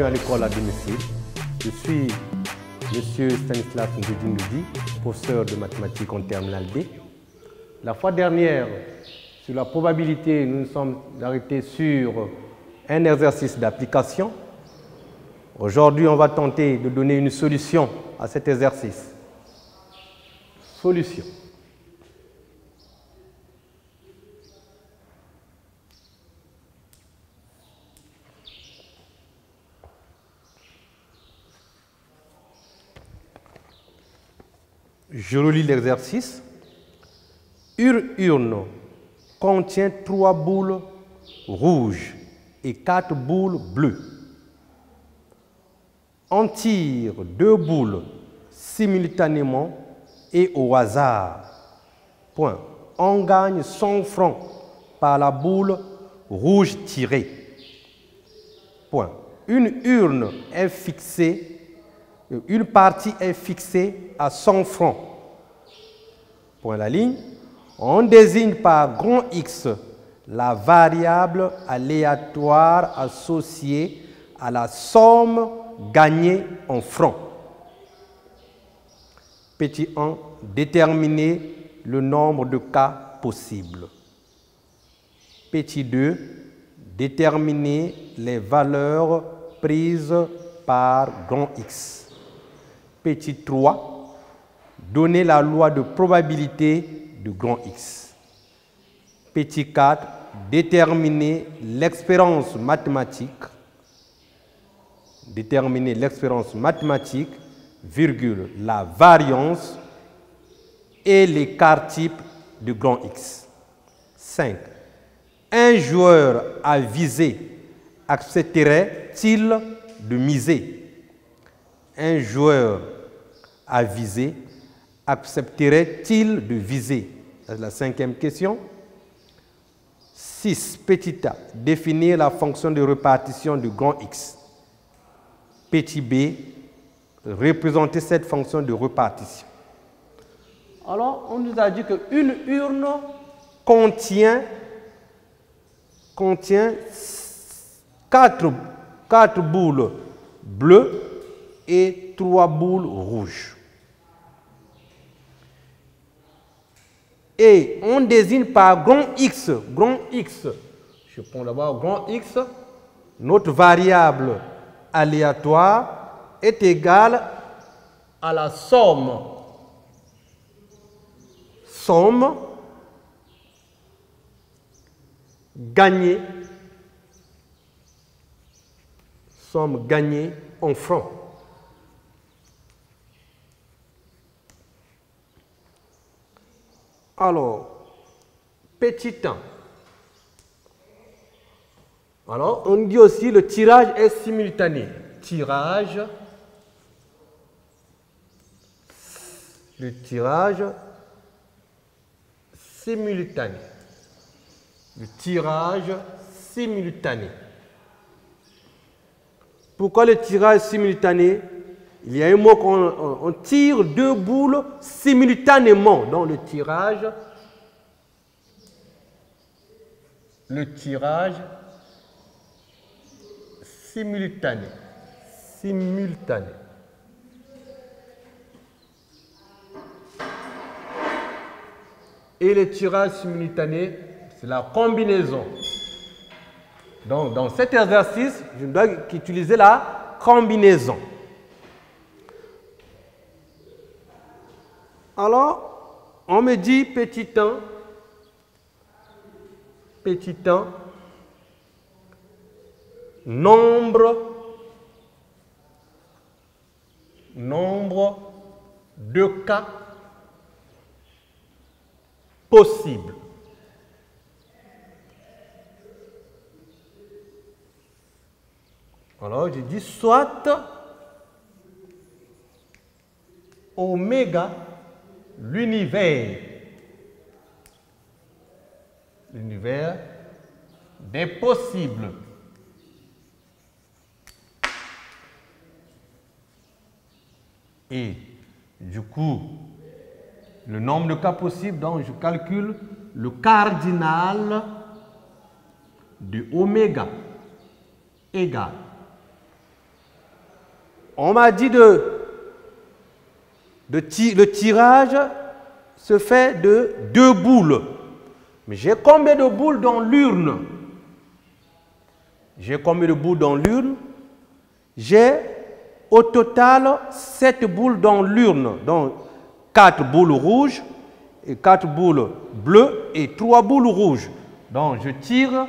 bienvenue à l'école à domicile. Je suis M. Stanislas Ndudi, professeur de mathématiques en terminale D. La fois dernière, sur la probabilité, nous nous sommes arrêtés sur un exercice d'application. Aujourd'hui, on va tenter de donner une solution à cet exercice. Solution. Je relis l'exercice. Une urne contient 3 boules rouges et 4 boules bleues. On tire 2 boules simultanément et au hasard. Point. On gagne 100 francs par la boule rouge tirée. Point. Une urne est fixée. Une partie est fixée à 100 francs. Point la ligne. On désigne par grand X la variable aléatoire associée à la somme gagnée en francs. Petit 1. Déterminer le nombre de cas possibles. Petit 2. Déterminer les valeurs prises par grand X. Petit 3, donner la loi de probabilité de grand X. Petit 4, déterminer l'expérience mathématique. Déterminer l'expérience mathématique, virgule, la variance et l'écart type de grand X. 5. Un joueur avisé accepterait-il de miser? Un joueur avisé accepterait-il de viser? C'est la 5e question. 6. Petit a. Définir la fonction de répartition du grand X. Petit b. Représenter cette fonction de répartition. Alors, on nous a dit qu'une urne contient 4 boules bleues et 3 boules rouges. Et on désigne par grand X, je prends d'abord grand X, notre variable aléatoire est égale à la somme gagnée en francs. Alors, petit 1. Alors, on dit aussi le tirage est simultané. Le tirage simultané. Le tirage simultané. Pourquoi le tirage simultané? Il y a un mot qu'on tire 2 boules simultanément dans le tirage. Le tirage simultané. Et le tirage simultané, c'est la combinaison. Donc, dans cet exercice, je dois utiliser la combinaison. Alors, on me dit petit 1, nombre de cas possibles. Alors, je dis soit oméga, l'univers des possibles. Et du coup, le nombre de cas possibles, donc je calcule le cardinal de oméga égale On m'a dit le tirage se fait de 2 boules. Mais j'ai combien de boules dans l'urne? J'ai combien de boules dans l'urne? J'ai au total 7 boules dans l'urne. Donc 4 boules rouges, et 4 boules bleues et 3 boules rouges. Donc je tire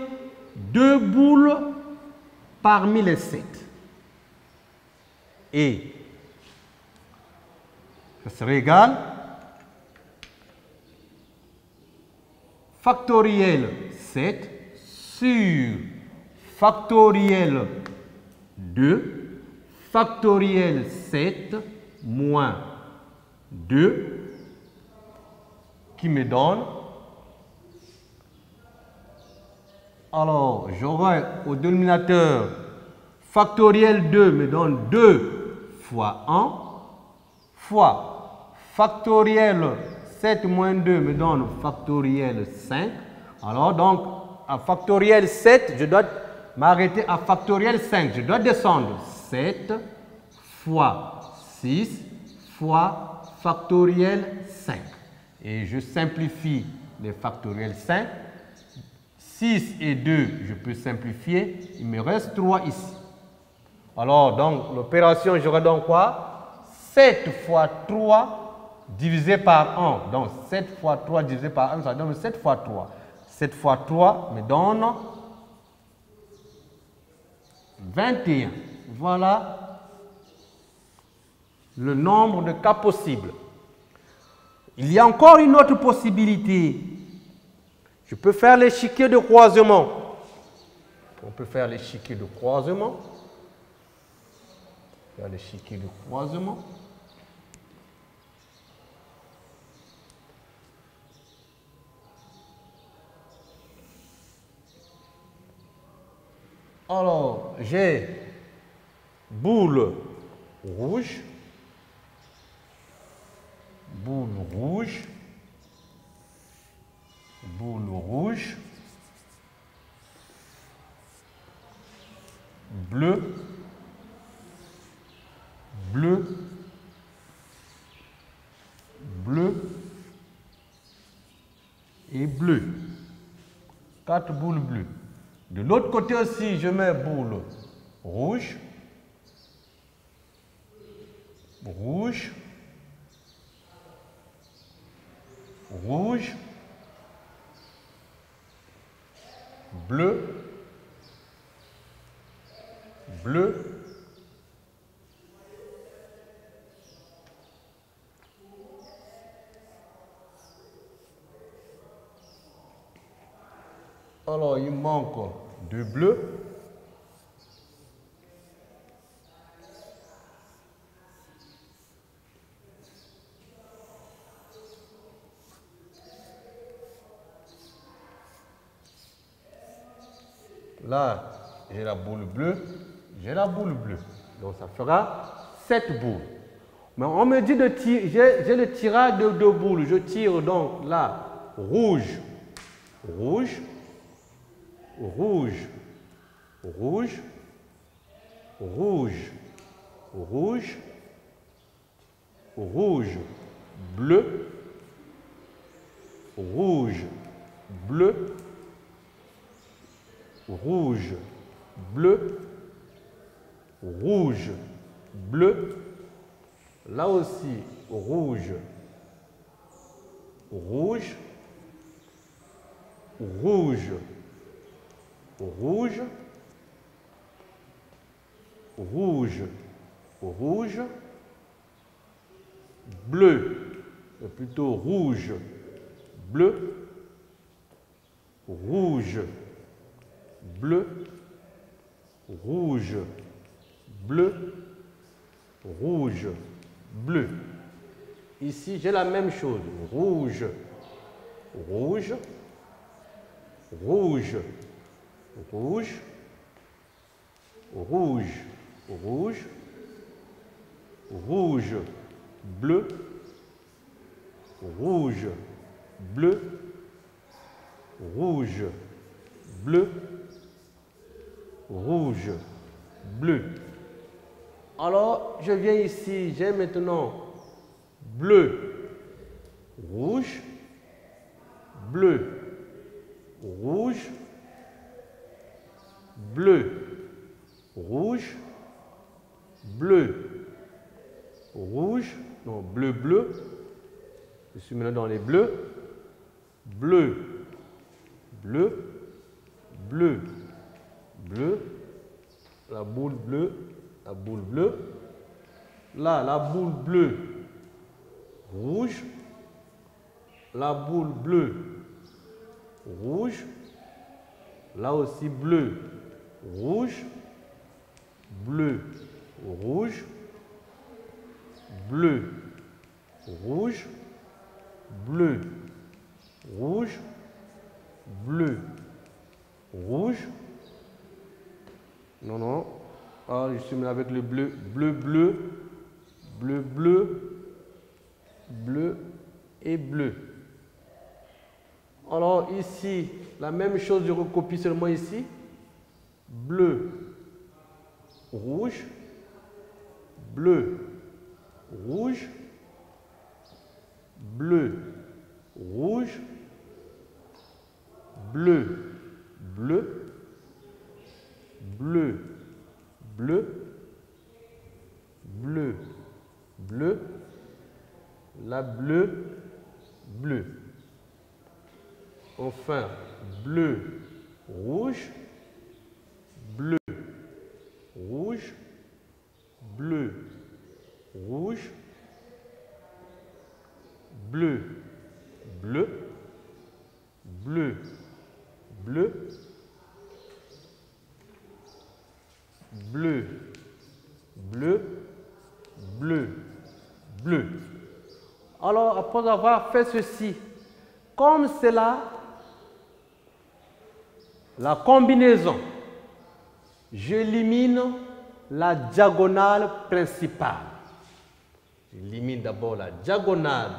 2 boules parmi les 7. Et ça serait égal factoriel 7 sur factoriel 2 factoriel 7 moins 2 qui me donne, alors j'aurai au dénominateur factoriel 2 me donne 2 fois 1 fois factoriel 7 moins 2 me donne factoriel 5. Alors donc à factoriel 7 je dois m'arrêter à factoriel 5. Je dois descendre 7 fois 6 fois factoriel 5. Et je simplifie les factoriels 5. 6 et 2, je peux simplifier. Il me reste 3 ici. Alors, donc, l'opération, j'aurai donc quoi? 7 fois 3 divisé par 1. Donc, 7 fois 3 divisé par 1, ça donne 7 fois 3. 7 fois 3 me donne 21. Voilà le nombre de cas possibles. Il y a encore une autre possibilité. Je peux faire l'échiquier de croisement. On peut faire l'échiquier de croisement. Faire l'échiquier de croisement. Alors, j'ai boule rouge, boule rouge, boule rouge, bleu, bleu, bleu et bleu. 4 boules bleues. De l'autre côté aussi, je mets boule rouge, rouge, rouge, bleu, bleu, alors il manque 2 bleus. Là, j'ai la boule bleue, j'ai la boule bleue. Donc, ça fera 7 boules. Mais on me dit de tirer, j'ai le tirage de 2 boules. Je tire donc là, rouge, rouge, rouge, rouge, rouge, rouge, rouge, bleu, rouge, bleu, rouge, bleu, rouge, bleu, là aussi rouge, rouge, rouge, rouge, rouge, rouge, bleu, plutôt rouge, bleu, rouge, bleu, rouge, bleu, rouge, bleu. Ici, j'ai la même chose. Rouge, rouge, rouge, rouge, rouge, rouge, rouge, bleu, rouge, bleu, rouge, bleu, rouge, bleu. Alors, je viens ici, j'ai maintenant bleu, rouge, bleu, rouge, bleu, rouge, bleu, rouge, non, bleu, bleu. Je suis maintenant dans les bleus. Bleu, bleu, bleu, bleu, la boule bleue, la boule bleue. Là, la boule bleue, rouge, la boule bleue, rouge, là aussi bleu, rouge, bleu, rouge, bleu, rouge, bleu, rouge, bleu, rouge. Non, non. Ah, je suis avec le bleu, bleu, bleu, bleu, bleu, bleu et bleu. Alors ici, la même chose, je recopie seulement ici. Bleu, rouge, bleu, rouge, bleu, rouge, bleu, bleu, bleu, bleu, bleu, bleu, la bleu, bleu. Enfin, bleu, rouge, bleu, rouge, bleu, rouge, bleu, bleu, bleu, bleu, bleu, bleu, bleu, bleu. Alors, après avoir fait ceci, comme c'est la combinaison, j'élimine la diagonale principale. J'élimine d'abord la diagonale,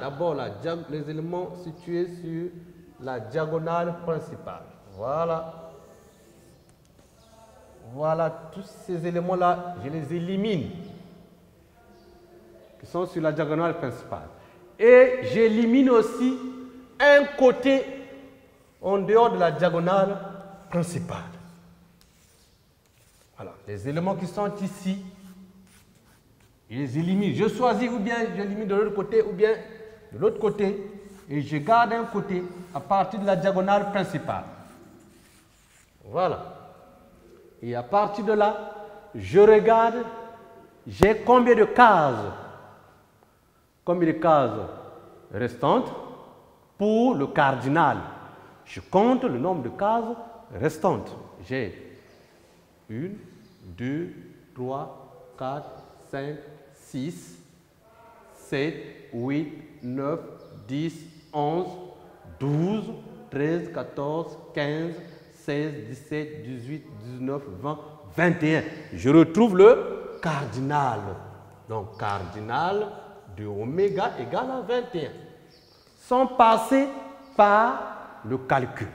les éléments situés sur la diagonale principale. Voilà. Voilà, tous ces éléments-là, je les élimine, qui sont sur la diagonale principale. Et j'élimine aussi un côté en dehors de la diagonale principale. Voilà, les éléments qui sont ici, je les élimine. Je choisis ou bien j'élimine de l'autre côté ou bien de l'autre côté et je garde un côté à partir de la diagonale principale. Voilà. Et à partir de là, je regarde, j'ai combien de cases? Combien de cases restantes pour le cardinal? Je compte le nombre de cases restantes. J'ai 1, 2, 3, 4, 5, 6, 7, 8, 9, 10, 11, 12, 13, 14, 15, 16, 17, 18, 19, 20, 21. Je retrouve le cardinal. Donc, cardinal de oméga égale à 21. Sans passer par le calcul.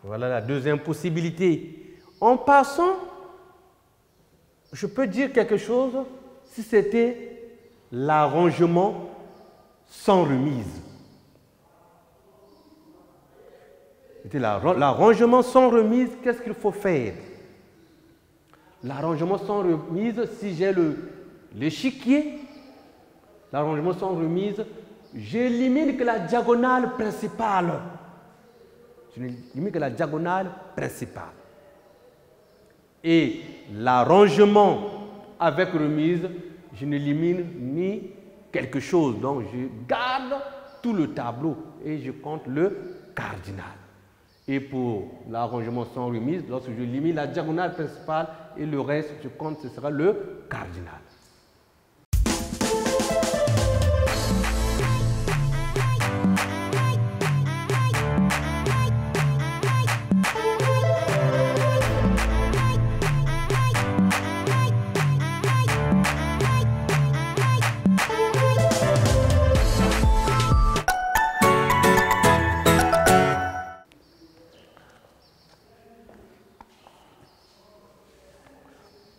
Voilà la deuxième possibilité. En passant, je peux dire quelque chose si c'était l'arrangement sans remise. L'arrangement sans remise, qu'est-ce qu'il faut faire? L'arrangement sans remise, si j'ai l'échiquier, l'arrangement sans remise, j'élimine que la diagonale principale. Je n'élimine que la diagonale principale. Et l'arrangement avec remise, je n'élimine ni quelque chose. Donc, je garde tout le tableau et je compte le cardinal. Et pour l'arrangement sans remise, lorsque je limite la diagonale principale et le reste, je compte, ce sera le cardinal.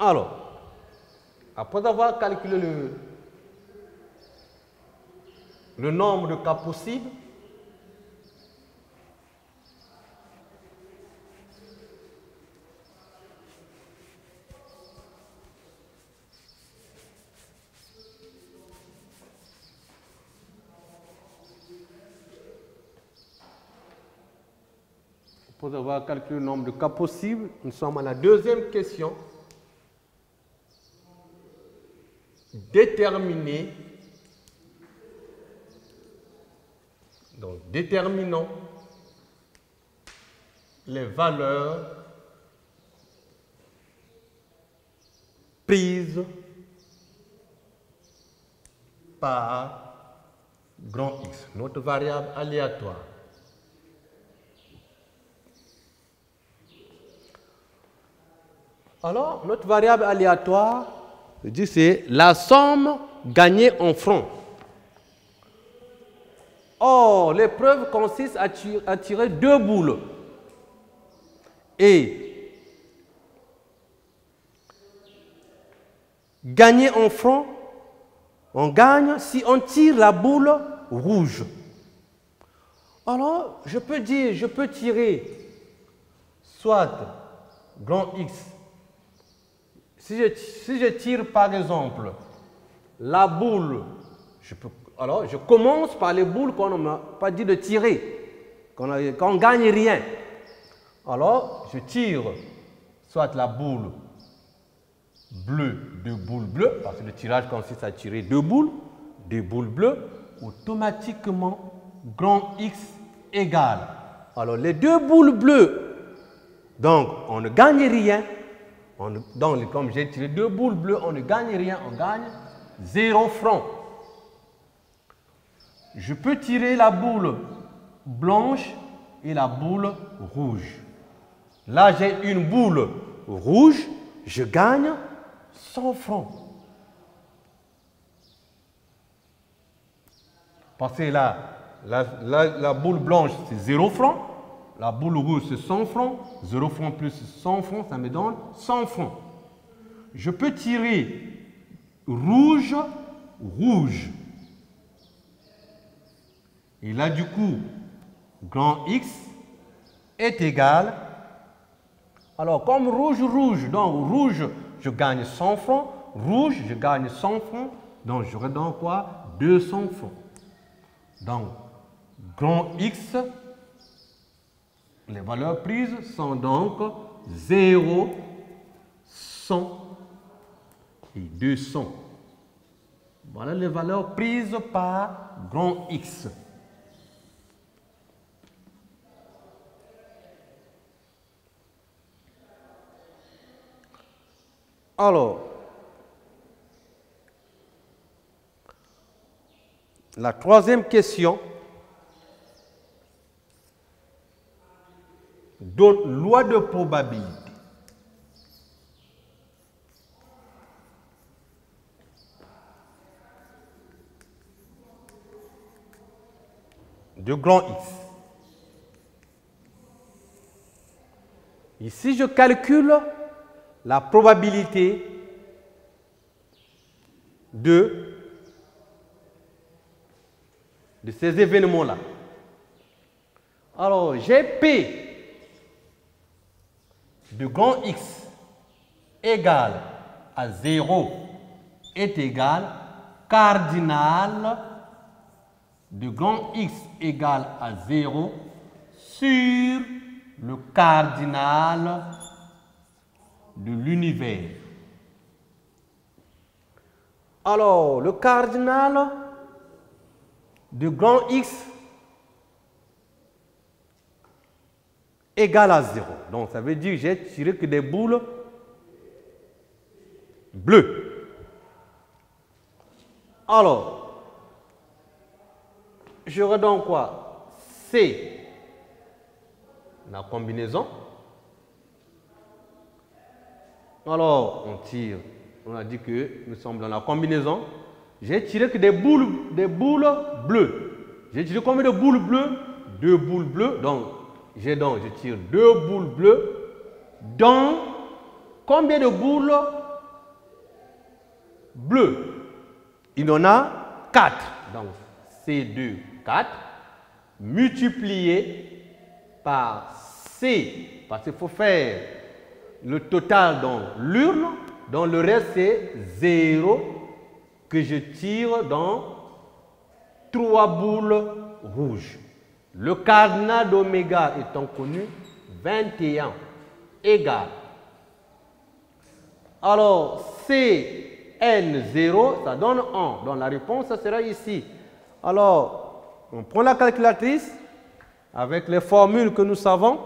Alors, après avoir calculé le nombre de cas possibles, après avoir calculé le nombre de cas possibles, nous sommes à la deuxième question. Déterminons les valeurs prises par grand X, notre variable aléatoire. Alors, notre variable aléatoire, c'est la somme gagnée en francs. Or, l'épreuve consiste à tirer 2 boules. Et gagner en francs, on gagne si on tire la boule rouge. Alors, je peux tirer soit grand X. Si je tire par exemple la boule, alors je commence par les boules qu'on ne m'a pas dit de tirer, qu'on ne gagne rien. Alors, je tire soit la boule bleue, 2 boules bleues, parce que le tirage consiste à tirer 2 boules bleues, automatiquement, grand X égale. Alors, les 2 boules bleues, donc on ne gagne rien. Donc, comme j'ai tiré 2 boules bleues, on ne gagne rien, on gagne 0 francs. Je peux tirer la boule blanche et la boule rouge. Là, j'ai une boule rouge, je gagne 100 francs. Parce que là, la boule blanche, c'est 0 francs. La boule rouge, c'est 100 francs. 0 francs plus 100 francs, ça me donne 100 francs. Je peux tirer rouge, rouge. Et là, du coup, grand X est égal. Alors, comme rouge, rouge, donc rouge, je gagne 100 francs. Rouge, je gagne 100 francs. Donc, j'aurai donc quoi? 200 francs. Donc, grand X, les valeurs prises sont donc 0, 100 et 200. Voilà les valeurs prises par grand X. Alors, la troisième question, loi de probabilité. De grand X. Ici, je calcule la probabilité de ces événements-là. Alors, j'ai P de grand X égale à 0 est égal cardinal de grand X égale à 0 sur le cardinal de l'univers. Alors, le cardinal de grand X égale à 0. Donc, ça veut dire que j'ai tiré que des boules bleues. Alors, j'aurai donc quoi? C, la combinaison. Alors, on tire. On a dit que nous sommes dans la combinaison. J'ai tiré que des boules bleues. J'ai tiré combien de boules bleues? 2 boules bleues. Donc, je tire 2 boules bleues dans combien de boules bleu. Il en a 4. Donc, C2, 4, multiplié par C, parce qu'il faut faire le total dans l'urne, donc le reste c'est 0 que je tire dans 3 boules rouges. Le cardinal d'oméga étant connu, 21 égale. Alors, CN0, ça donne 1. Donc, la réponse, ça sera ici. Alors, on prend la calculatrice avec les formules que nous savons.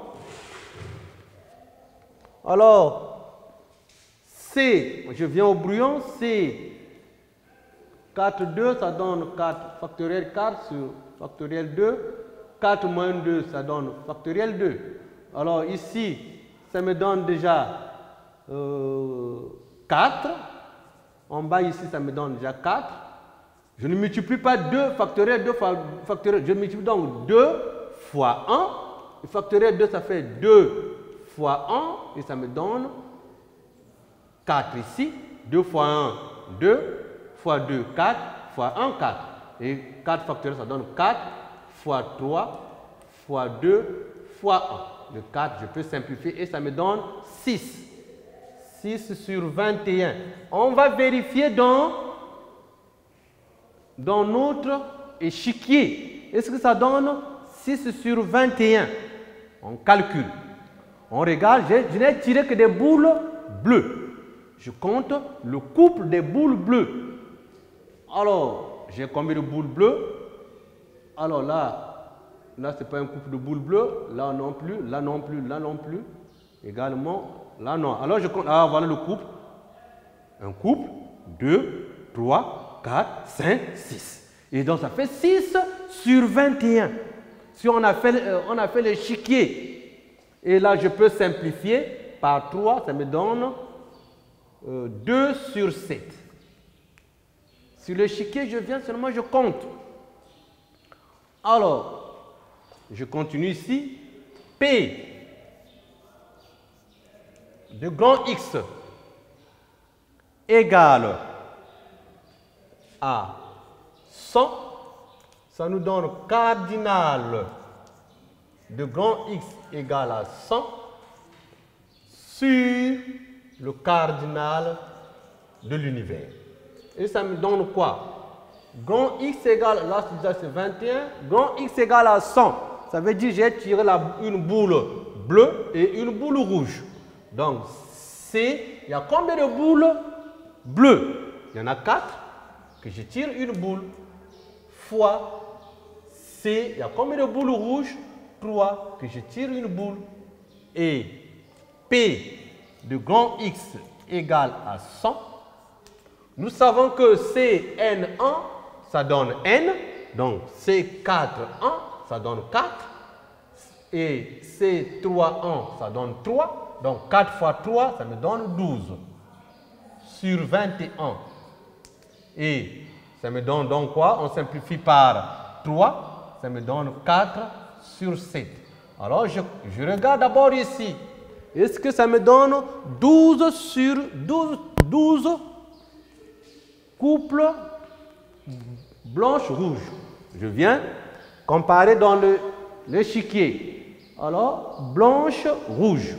Alors, C, je viens au brouillon, C, 4, 2, ça donne 4 factoriel 4 sur factoriel 2. 4 moins 2, ça donne factoriel 2. Alors ici, ça me donne déjà 4. En bas ici, ça me donne déjà 4. Je ne multiplie pas 2 factoriel 2 fois factoriel. Je multiplie donc 2 fois 1. Et factoriel 2, ça fait 2 fois 1. Et ça me donne 4 ici. 2 fois 1, 2. Fois 2, 4. Fois 1, 4. Et 4 factoriel, ça donne 4. Fois 3, fois 2, fois 1. Le 4, je peux simplifier et ça me donne 6. 6 sur 21. On va vérifier dans notre échiquier. Est-ce que ça donne 6 sur 21? On calcule. On regarde, je n'ai tiré que des boules bleues. Je compte le couple des boules bleues. Alors, j'ai combien de boules bleues? Alors là ce n'est pas un couple de boules bleues, là non plus, là non plus, là non plus, également, là non. Alors je compte, voilà le couple. Un couple, 2, 3, 4, 5, 6. Et donc ça fait 6 sur 21. Si on a fait l'échiquier, et là je peux simplifier par 3, ça me donne 2 sur 7. Sur l'échiquier, je viens seulement, je compte. Alors, je continue ici. P de grand X égale à 100. Ça nous donne cardinal de grand X égale à 100 sur le cardinal de l'univers. Et ça me donne quoi? Grand X égale, là c'est 21, grand X égale à 100. Ça veut dire que j'ai tiré une boule bleue et une boule rouge. Donc, C, il y a combien de boules bleues? Il y en a 4 que je tire une boule. Fois C, il y a combien de boules rouges? 3 que je tire une boule. Et P de grand X égale à 100. Nous savons que CN1, ça donne N. Donc C4, 1, ça donne 4. Et C3, 1, ça donne 3. Donc 4 fois 3, ça me donne 12 sur 21. Et ça me donne donc quoi? On simplifie par 3. Ça me donne 4 sur 7. Alors je regarde d'abord ici. Est-ce que ça me donne 12 sur 12 couples blanche-rouge? Je viens comparer dans l'échiquier. Alors, blanche-rouge.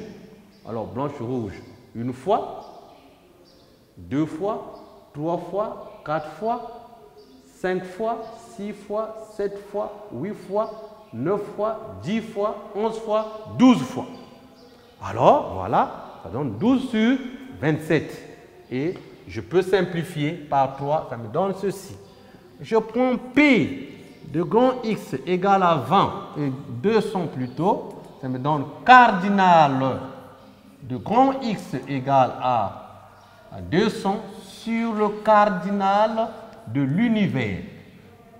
Alors, blanche-rouge, une fois, 2 fois, 3 fois, 4 fois, 5 fois, 6 fois, 7 fois, 8 fois, 9 fois, 10 fois, 11 fois, 12 fois. Alors, voilà, ça donne 12 sur 27. Et je peux simplifier par 3, ça me donne ceci. Je prends P de grand X égale à 20 et 200 plutôt, ça me donne cardinal de grand X égale à 200 sur le cardinal de l'univers.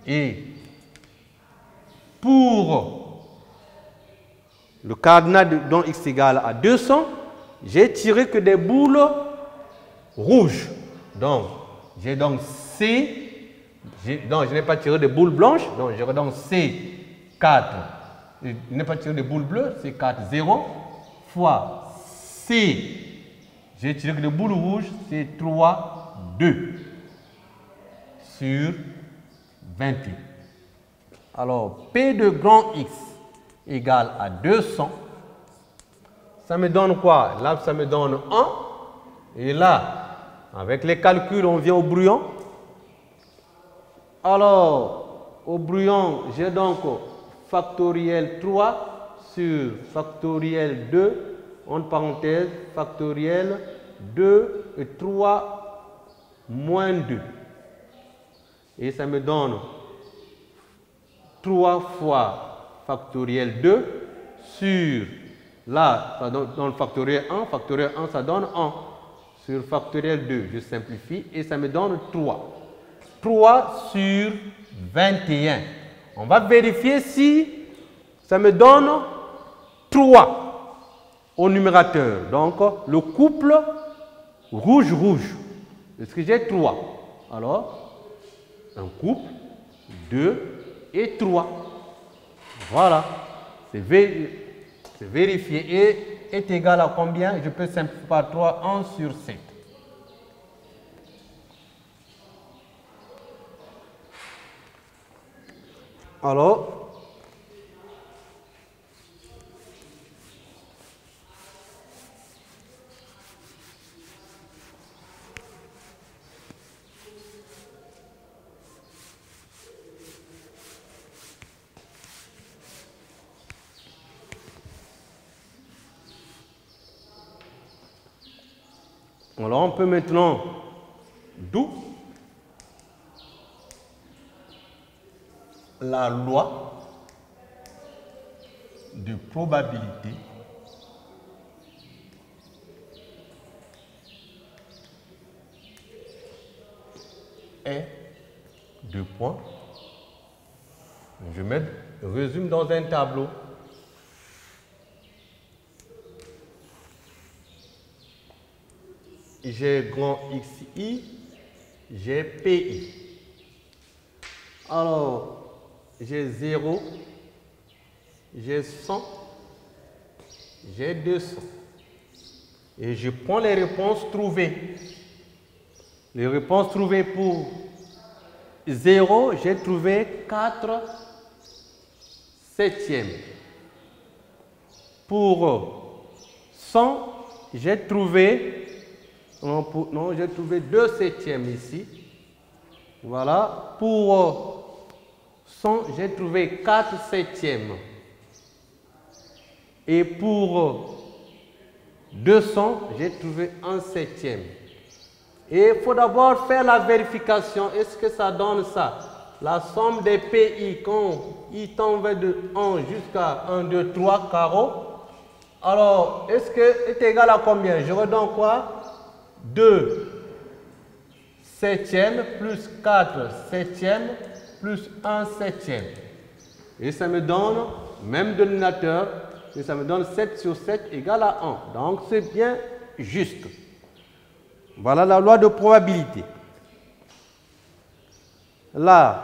Et pour le cardinal de grand X égale à 200, j'ai tiré que des boules rouges. Donc, j'ai donc C. Donc, je n'ai pas tiré de boules blanches. Donc, je donc C4. Je n'ai pas tiré de boules bleues. C4, 0. Fois C. J'ai tiré que de boules rouges. C3, 2. sur 28. Alors, P de grand X égale à 200. Ça me donne quoi? Là, ça me donne 1. Et là, avec les calculs, on vient au brouillon. Alors, au brouillon, j'ai donc factoriel 3 sur factoriel 2, entre parenthèses, factoriel 2 et 3 moins 2. Et ça me donne 3 fois factoriel 2 sur, là, ça donne factoriel 1, ça donne 1 sur factoriel 2. Je simplifie et ça me donne 3. 3 sur 21. On va vérifier si ça me donne 3 au numérateur. Donc, le couple rouge-rouge. Est-ce que j'ai 3? Alors, un couple, 2 et 3. Voilà. C'est vérifié. Et est égal à combien? Je peux simplifier par 3, 1 sur 7. Alors, on peut maintenant d'où la loi de probabilité est deux points. Je résume dans un tableau. J'ai grand XI, j'ai PI. Alors, j'ai 0, j'ai 100, j'ai 200. Et je prends les réponses trouvées. Les réponses trouvées pour 0, j'ai trouvé 4 septièmes. Pour 100, j'ai trouvé... Non, j'ai trouvé 2 septièmes ici. Voilà. Pour 100, j'ai trouvé 4 septièmes. Et pour 200, j'ai trouvé 1 septième. Et il faut d'abord faire la vérification. Est-ce que ça donne ça? La somme des PI quand I tend de 1 jusqu'à 1, 2, 3 carreaux. Alors, est-ce que est égal à combien? Je redonne quoi? 2 septièmes plus 4 septièmes plus 1 septième. Et ça me donne, même dénominateur, et ça me donne 7 sur 7 égale à 1. Donc c'est bien juste. Voilà la loi de probabilité. La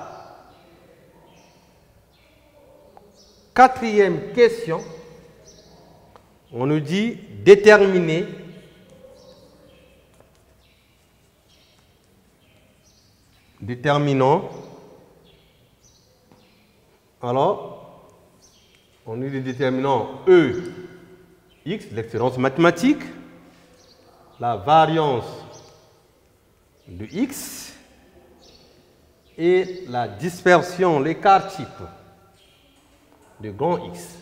quatrième question, on nous dit déterminer déterminant. Alors, on dit le déterminant E, X, l'excellence mathématique, la variance de X et la dispersion, l'écart type de grand X.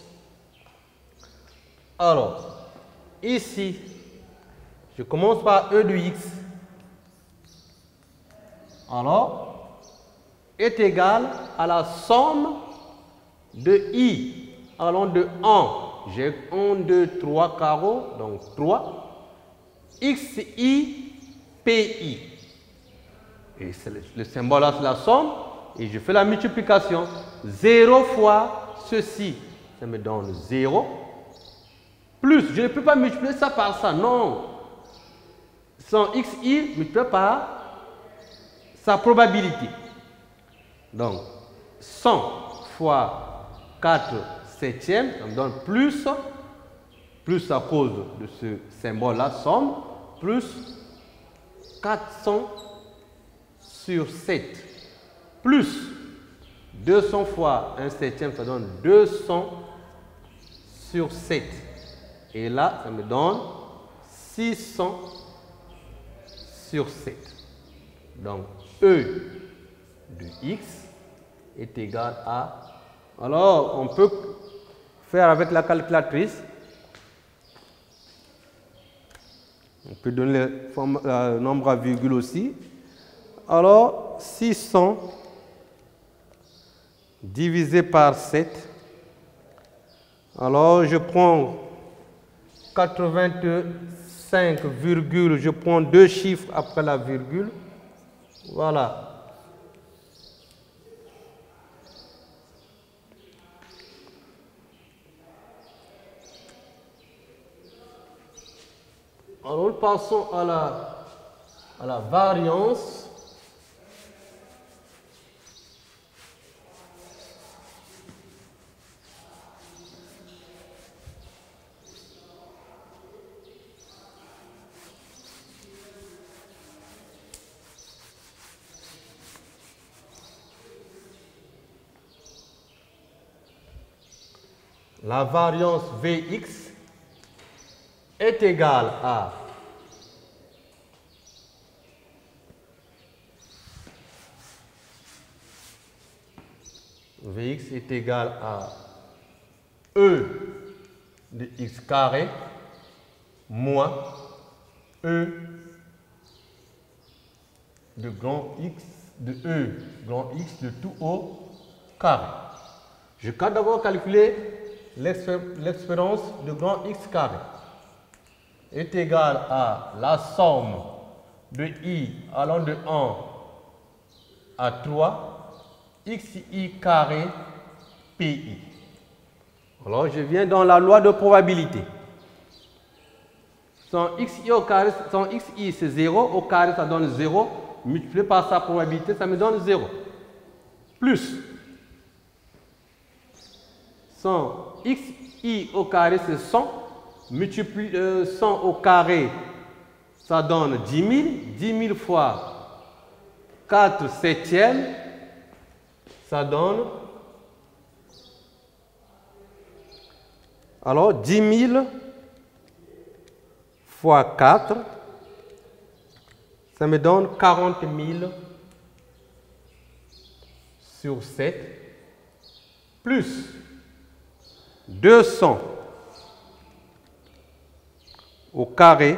Alors, ici, je commence par E de X. Alors, est égal à la somme de I allant de 1. J'ai 1, 2, 3 carreaux, donc 3. XI, PI. Et le symbole là, c'est la somme. Et je fais la multiplication. 0 fois ceci, ça me donne 0. Plus, je ne peux pas multiplier ça par ça, non. Sans XI, multiplié par sa probabilité. Donc, 100 fois 4 septièmes, ça me donne plus à cause de ce symbole-là, somme, plus 400 sur 7. plus 200 fois 1/7, ça donne 200 sur 7. Et là, ça me donne 600 sur 7. Donc, E de x est égal à... Alors, on peut faire avec la calculatrice. On peut donner le nombre à virgule aussi. Alors, 600 divisé par 7. Alors, je prends 85, je prends deux chiffres après la virgule. Voilà. Alors, passons à la variance. La variance Vx est égale à Vx est égal à E de x carré moins E de grand X de E grand X de tout au carré. Je vais d'abord calculer l'expérience de grand X carré est égale à la somme de I allant de 1 à 3 xi carré pi. Alors je viens dans la loi de probabilité. Son xi au carré, son xi c'est 0, au carré ça donne 0, multiplié par sa probabilité ça me donne 0. Plus son xi au carré c'est 100, multiplié 100 au carré ça donne 10 000, 10 000 fois 4 septièmes, ça donne alors 10 000 fois 4, ça me donne 40 000 sur 7, plus 200 au carré,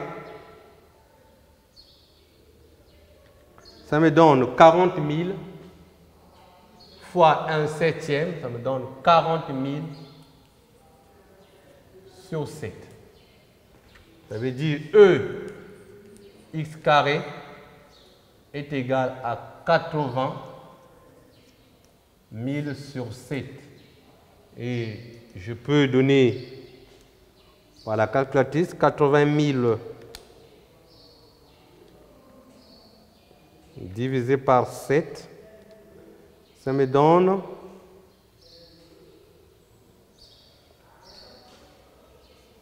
ça me donne 40 000 fois 1/7, ça me donne 40 000 sur 7. Ça veut dire E x carré est égal à 80 000 sur 7. Et je peux donner par la calculatrice 80 000 divisé par 7. Ça me donne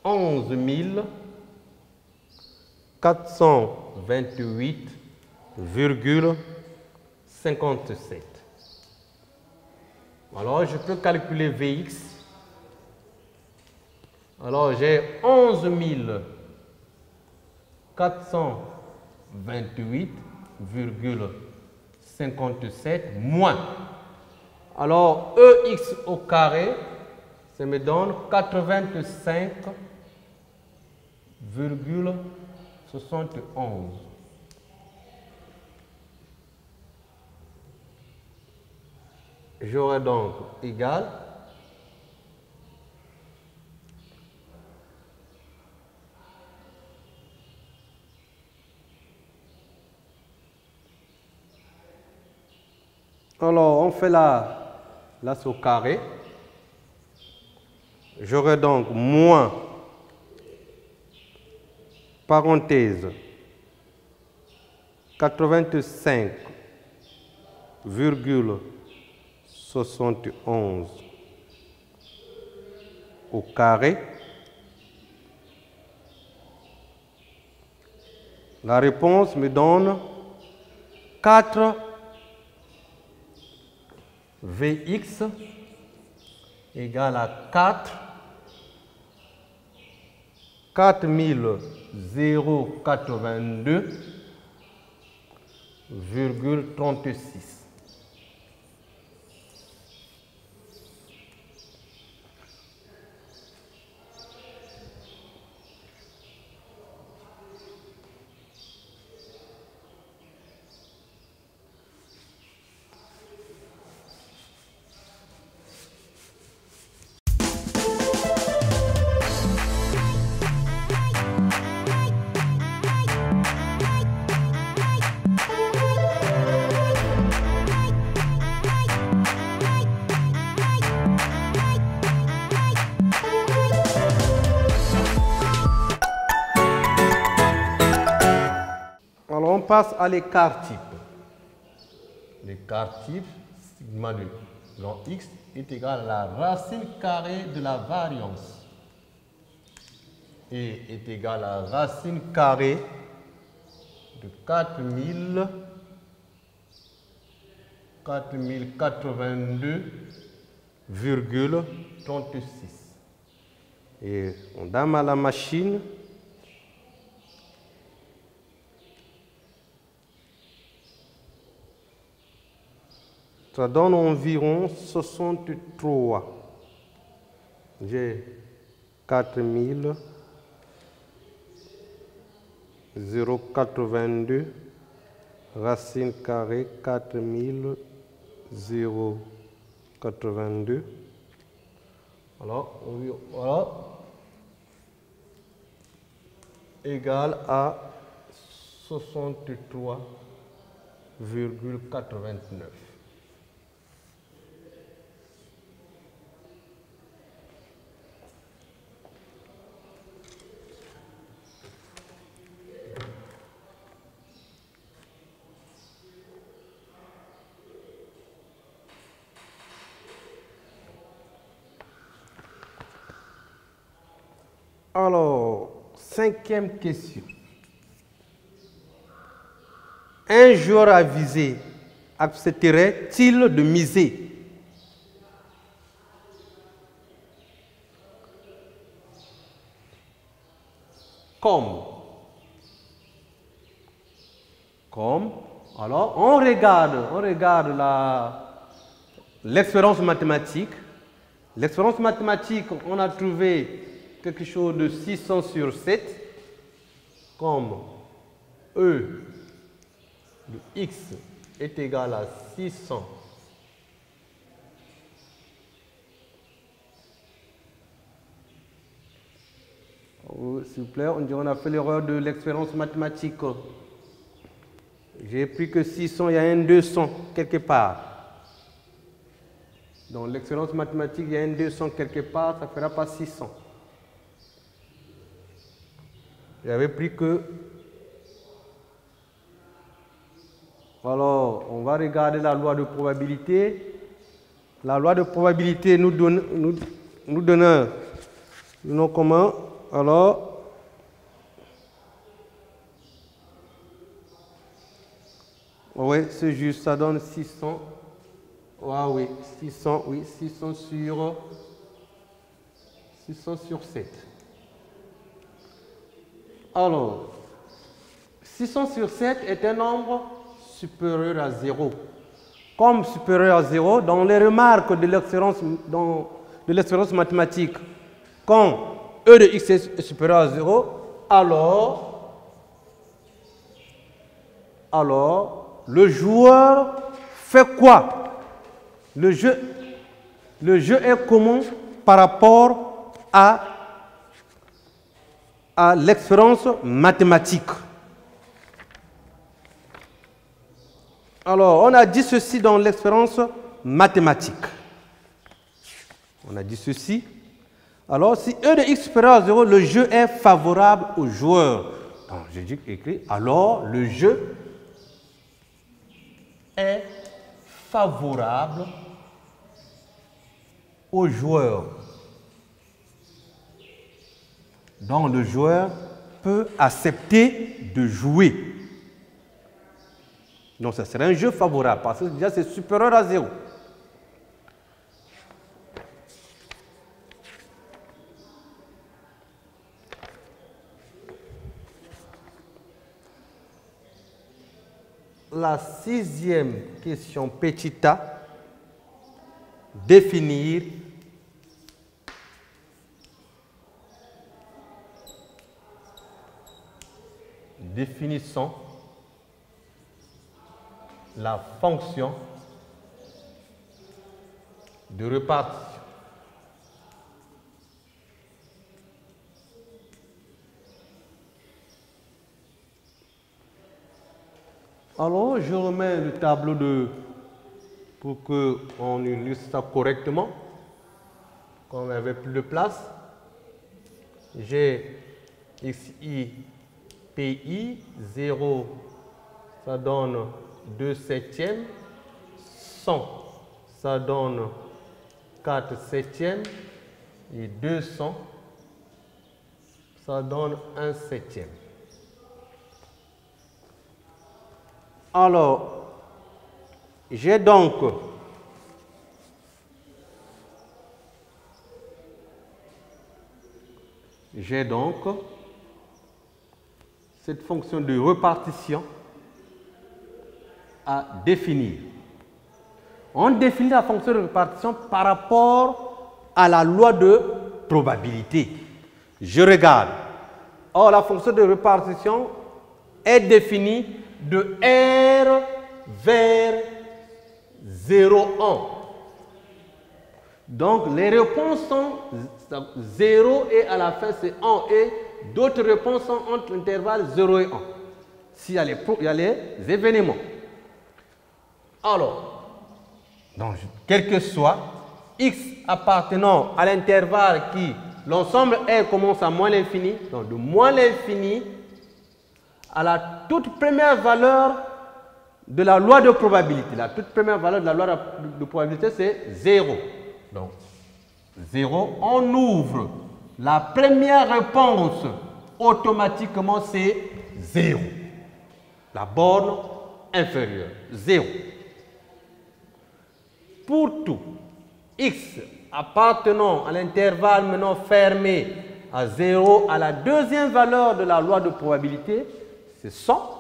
11 428,57. Alors, je peux calculer Vx. Alors, j'ai 11 428,57 moins. Alors, Ex au carré, ça me donne 85,71. J'aurai donc égal alors on fait là au carré. J'aurai donc moins parenthèse 85,71 au carré. La réponse me donne 4 Vx égale à 4082,36. Alors on passe à l'écart type. L'écart type, sigma de grand X est égal à la racine carrée de la variance et est égal à la racine carrée de 4082,36. Et on donne à la machine. Ça donne environ 63. J'ai 4082 racine carrée 4082. Alors, voilà, égal à 63,89. Alors, cinquième question. Un joueur avisé accepterait-il de miser comme, alors on regarde l'expérience mathématique. L'expérience mathématique, on a trouvé quelque chose de 600 sur 7, comme E de x est égal à 600 s'il vous plaît, on a fait l'erreur de l'expérience mathématique. J'ai pris que 600, il y a un 200 quelque part. Dans l'expérience mathématique, il y a un 200 quelque part, ça ne fera pas 600. J'avais pris que... Alors, on va regarder la loi de probabilité. La loi de probabilité nous donne un nom commun. Alors, oui, c'est juste, ça donne 600. Ah oui, 600, oui, 600 sur 7. Alors, 600 sur 7 est un nombre supérieur à 0. Comme supérieur à 0, dans les remarques de l'expérience mathématique, quand E de x est supérieur à 0, alors le joueur fait quoi? Le jeu est comment par rapport à l'expérience mathématique. Alors, on a dit ceci dans l'expérience mathématique. On a dit ceci. Alors, si E de x supérieur à 0, le jeu est favorable au joueur. Donc, j'ai dit écrit, alors le jeu est favorable au joueur. Donc, le joueur peut accepter de jouer. Donc, ça serait un jeu favorable parce que déjà, c'est supérieur à 0. la sixième question petit a, définir définissons la fonction de répartition. Alors, je remets le tableau pour qu'on illustre ça correctement. Quand on n'avait plus de place, j'ai xi, pi, 0, ça donne 2 septièmes, 100, ça donne 4 septièmes, et 200, ça donne 1 septième. Alors, j'ai donc cette fonction de répartition à définir. On définit la fonction de répartition par rapport à la loi de probabilité. Je regarde. Or, la fonction de répartition est définie de R vers 0,1. Donc, les réponses sont 0 et à la fin c'est 1 et d'autres réponses sont entre l'intervalle 0 et 1. S'il y a les événements. Alors, donc, quel que soit x appartenant à l'intervalle qui, l'ensemble R commence à moins l'infini, donc de moins l'infini à la toute première valeur de la loi de probabilité. La toute première valeur de la loi de probabilité, c'est 0. Donc, 0, on ouvre. La première réponse, automatiquement, c'est 0. La borne inférieure, 0. Pour tout x appartenant à l'intervalle maintenant fermé à 0 à la deuxième valeur de la loi de probabilité, c'est 100.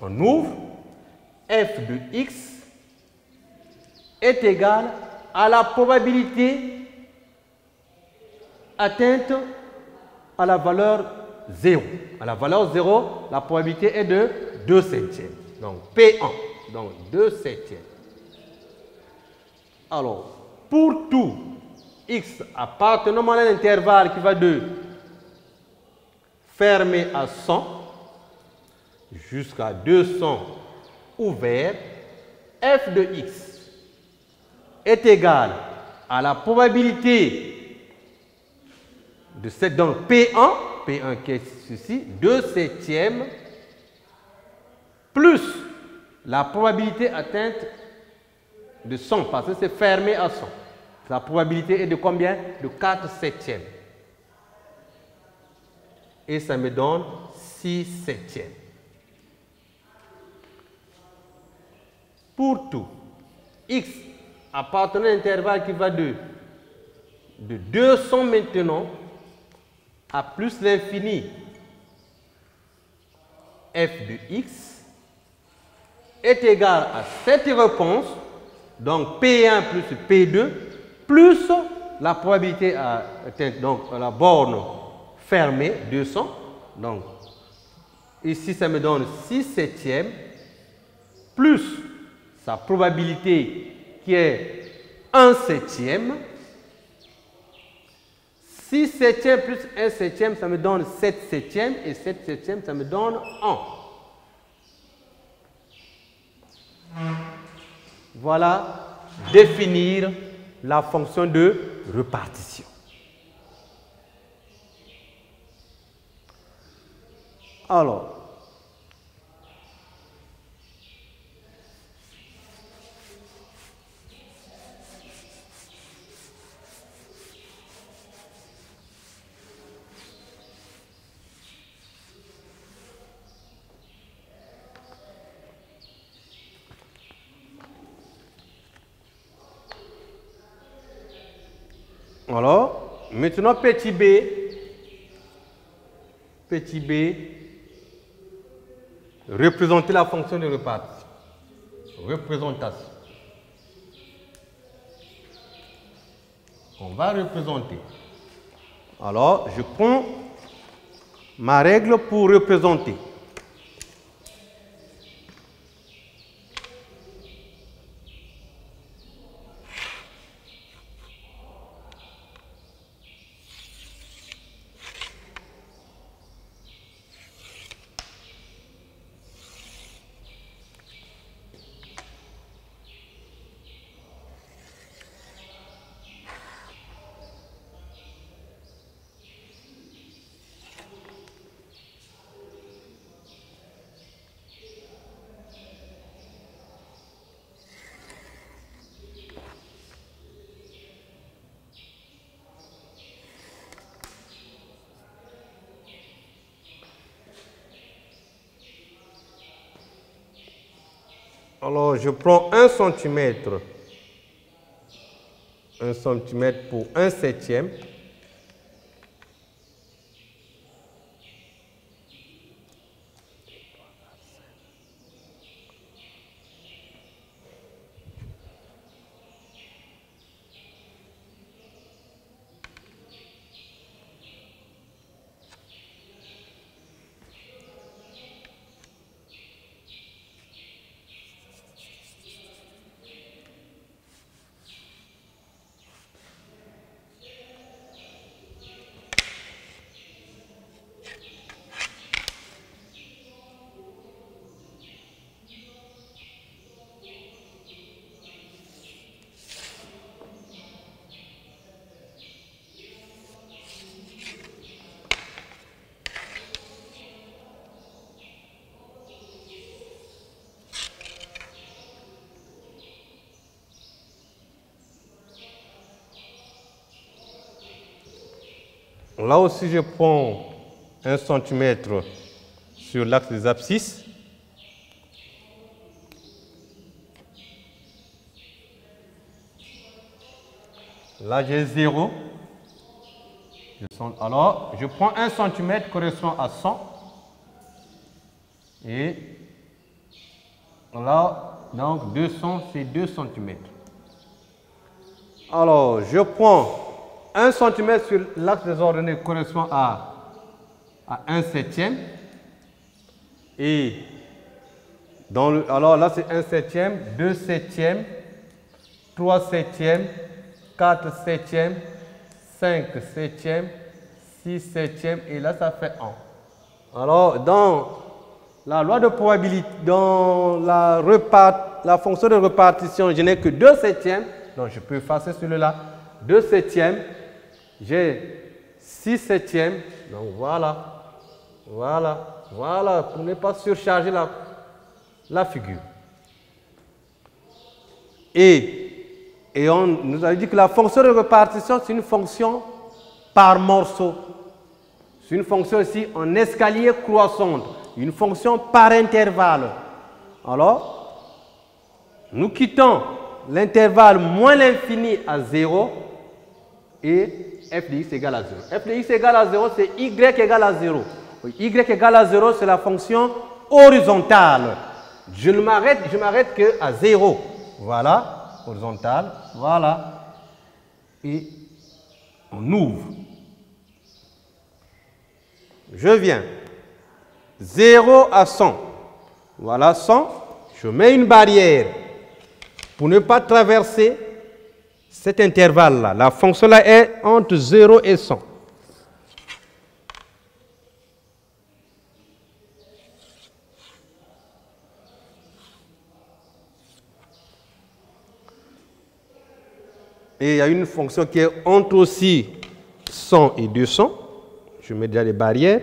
On ouvre. F de x est égal à la probabilité atteinte à la valeur 0. À la valeur 0, la probabilité est de 2 septièmes. Donc P1, donc 2 septièmes. Alors, pour tout x appartenant à l'intervalle qui va de fermé à 100 jusqu'à 200 ouvert, f de x est égal à la probabilité de cette, donc P1 qui est ceci, 2 septièmes, plus la probabilité atteinte de 100, parce que c'est fermé à 100. La probabilité est de combien? De 4 septièmes. Et ça me donne 6 septièmes. Pour tout x appartenant à l'intervalle qui va de 200 maintenant à plus l'infini f de x est égal à cette réponse, donc P1 plus P2, plus la probabilité atteinte, donc la borne fermée, 200. Donc, ici, ça me donne 6 septièmes, plus sa probabilité qui est 1 septième. 6 septièmes plus 1 septième, ça me donne 7 septièmes. Et 7 septièmes, ça me donne 1. Voilà, définir la fonction de répartition. Alors, maintenant petit b, représenter la fonction de répartition. Représentation. On va représenter. Alors, je prends ma règle pour représenter. Alors, je prends 1 centimètre. 1 centimètre pour 1/7. Là aussi, je prends 1 centimètre sur l'axe des abscisses. Là, j'ai 0. Alors, je prends 1 centimètre correspond à 100. Et là, donc 200, c'est 2 centimètres. Alors, je prends 1 cm sur l'axe des ordonnées correspond à 1/7. Et alors là, c'est 1/7, 2/7, 3/7, 4/7, 5/7, 6/7, et là, ça fait 1. Alors, dans la loi de probabilité, dans la fonction de répartition, je n'ai que 2/7. Donc, je peux effacer celui-là. 2/7. J'ai 6/7. Donc, voilà. Voilà, pour ne pas surcharger la figure. Et on nous a dit que la fonction de répartition, c'est une fonction par morceau. C'est une fonction ici en escalier croissante. Une fonction par intervalle. Alors, nous quittons l'intervalle moins l'infini à 0 et f de x égale à 0. f de x égale à 0, c'est y égale à 0. Y égale à 0, c'est la fonction horizontale. Je m'arrête qu'à 0. Voilà, horizontale, voilà. Et on ouvre. Je viens. 0 à 100. Voilà 100. Je mets une barrière pour ne pas traverser cet intervalle-là. La fonction-là est entre 0 et 100. Et il y a une fonction qui est entre aussi 100 et 200. Je mets déjà les barrières.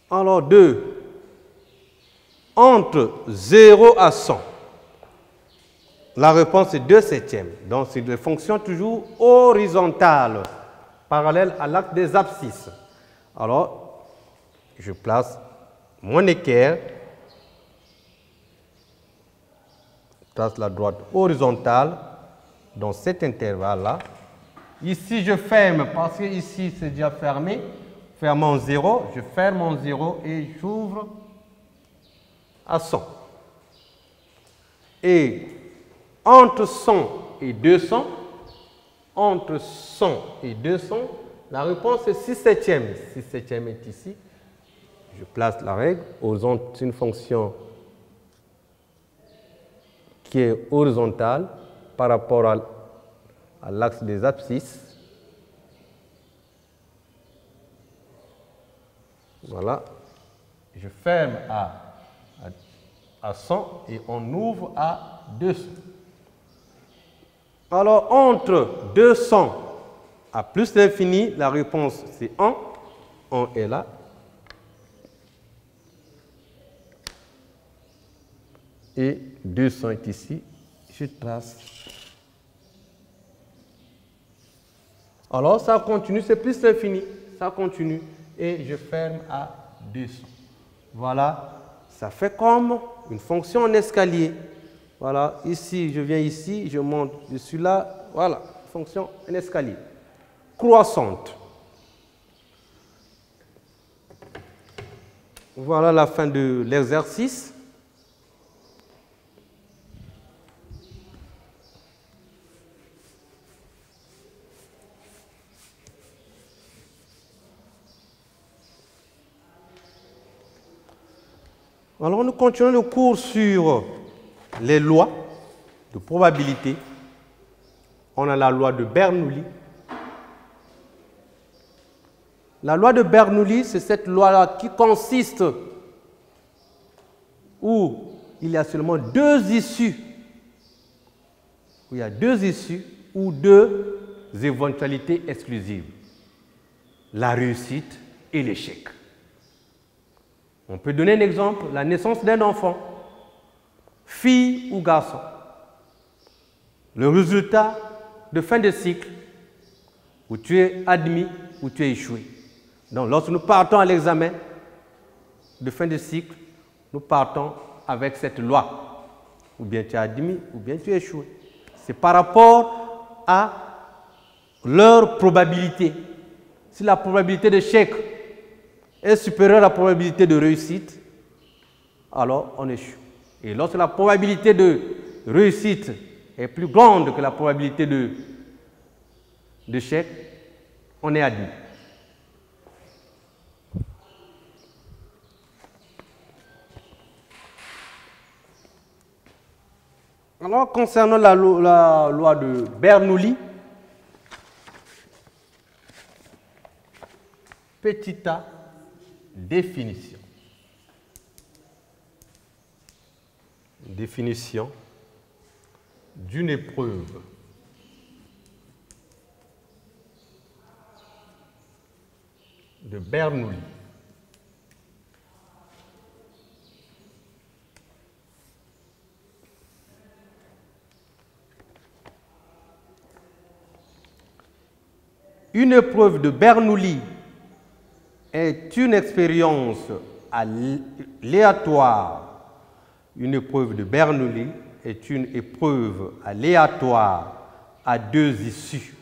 Alors, 2. Entre 0 à 100. La réponse est 2/7. Donc, c'est des fonctions toujours horizontales, parallèles à l'axe des abscisses. Alors, je place mon équerre. trace la droite horizontale dans cet intervalle-là. Ici, je ferme parce que ici, c'est déjà fermé. Ferme en 0, je ferme en 0 et j'ouvre à 100. Et entre 100 et 200, entre 100 et 200, la réponse est 6 septièmes. 6 septièmes est ici. Je place la règle. Horizontal, c'est une fonction qui est horizontale par rapport à l'axe des abscisses. Voilà. Je ferme à 100 et on ouvre à 200. Alors, entre 200 à plus l'infini, la réponse c'est 1. 1 est là. Et 200 est ici. Je trace. Alors, ça continue, c'est plus l'infini. Ça continue. Et je ferme à 200. Voilà. Ça fait comme une fonction en escalier. Voilà, ici, je viens ici, je monte, je suis là, voilà, fonction en escalier. Croissante. Voilà la fin de l'exercice. Alors, nous continuons le cours sur les lois de probabilité. On a la loi de Bernoulli. La loi de Bernoulli, c'est cette loi-là qui consiste où il y a seulement deux issues. Où il y a deux issues ou deux éventualités exclusives. La réussite et l'échec. On peut donner un exemple, la naissance d'un enfant, fille ou garçon. Le résultat de fin de cycle, où tu es admis ou tu es échoué. Donc, lorsque nous partons à l'examen de fin de cycle, nous partons avec cette loi. Ou bien tu es admis, ou bien tu es échoué. C'est par rapport à leur probabilité. Si la probabilité d'échec est supérieure à la probabilité de réussite, alors on échoue. Et lorsque la probabilité de réussite est plus grande que la probabilité d'échec, on est admis. Alors, concernant la loi de Bernoulli, petit a, définition. Définition d'une épreuve. De Bernoulli. Une épreuve de Bernoulli est une expérience aléatoire. Une épreuve de Bernoulli est une épreuve aléatoire à deux issues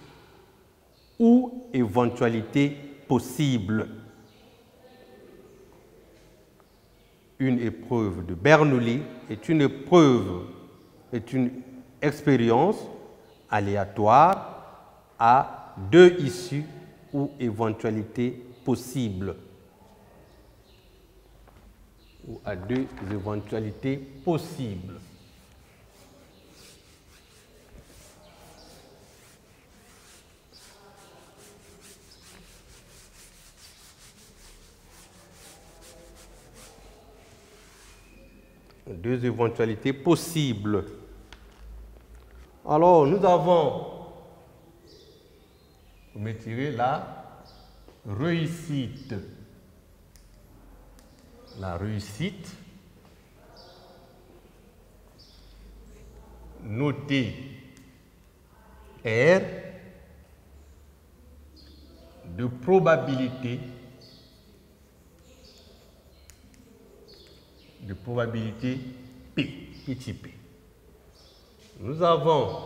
ou éventualités possibles. Une épreuve de Bernoulli est une expérience aléatoire à deux issues ou éventualités possibles. Ou à deux éventualités possibles. Deux éventualités possibles. Alors, nous avons, vous me tirez la réussite. La réussite, notée R de probabilité P, petit p. nous avons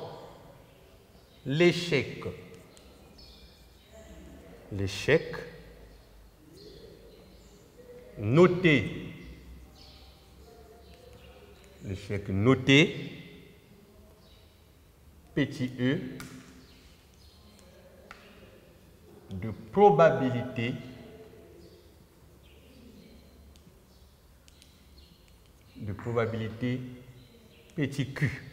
l'échec. L'échec noté. L'échec noté, petit e, de probabilité petit q.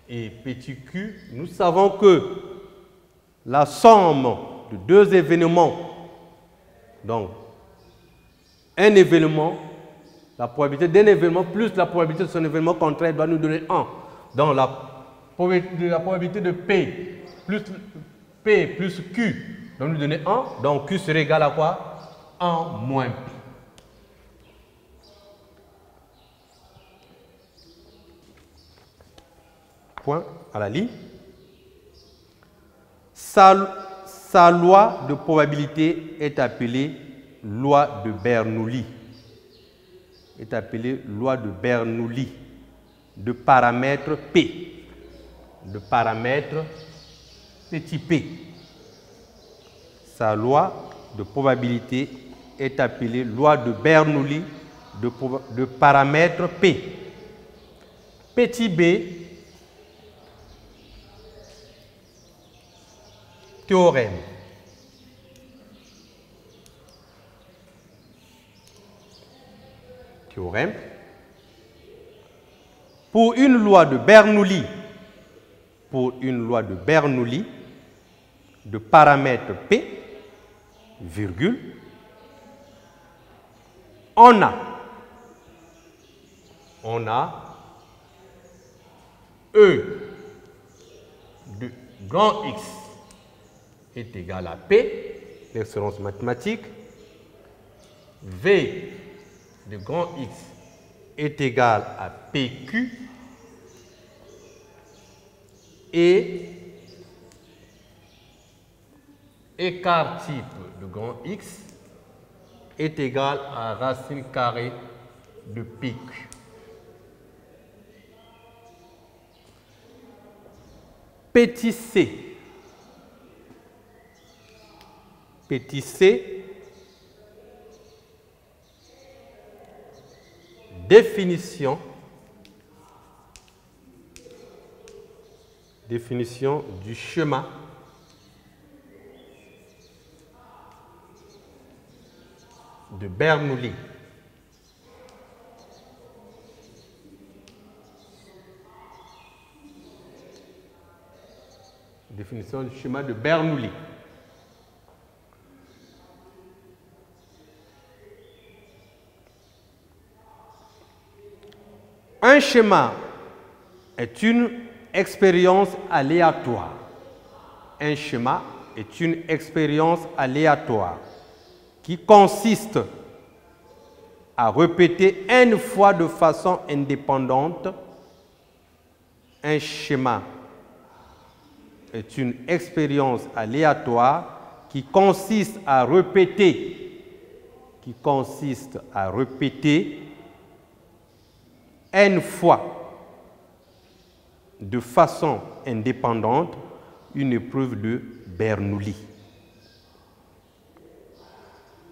Et petit q, nous savons que la somme de deux événements, donc un événement, la probabilité d'un événement plus la probabilité de son événement contraire doit nous donner 1. Donc la probabilité de P plus Q doit nous donner 1. Donc Q serait égal à quoi? 1 moins P. Point à la ligne. Sa loi de probabilité est appelée loi de Bernoulli. Est appelée loi de Bernoulli de paramètre P. De paramètre petit p. Sa loi de probabilité est appelée loi de Bernoulli de paramètre P. Petit b, théorème. Théorème. Pour une loi de Bernoulli, de paramètre P, virgule, on a E de grand X est égal à P, l'excellence mathématique, V de grand X est égal à PQ, et écart type de grand X est égal à racine carrée de PQ. Petit c. Petit c, définition du schéma de Bernoulli. Définition du schéma de Bernoulli. Un schéma est une expérience aléatoire. Un schéma est une expérience aléatoire qui consiste à répéter n fois de façon indépendante. Un schéma est une expérience aléatoire qui consiste à répéter n fois de façon indépendante une épreuve de Bernoulli.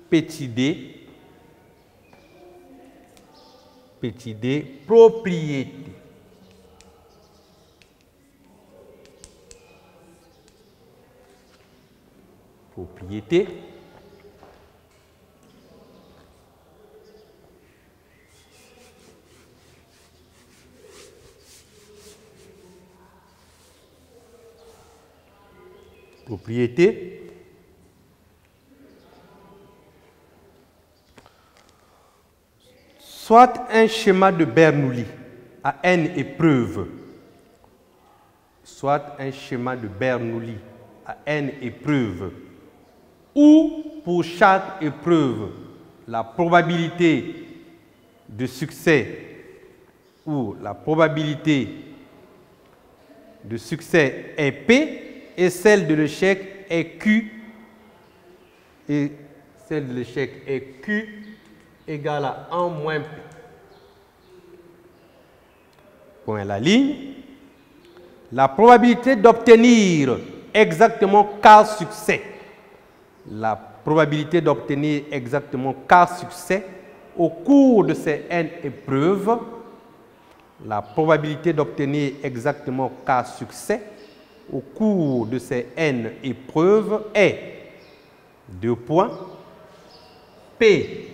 Petit d, propriété. Propriété. Propriété. Soit un schéma de Bernoulli à n épreuves. Soit un schéma de Bernoulli à n épreuves, où pour chaque épreuve, la probabilité de succès est P et celle de l'échec est Q, égale à 1 moins P. point à la ligne, la probabilité d'obtenir exactement K succès. La probabilité d'obtenir exactement K succès au cours de ces N épreuves, la probabilité d'obtenir exactement K succès au cours de ces N épreuves est 2 points P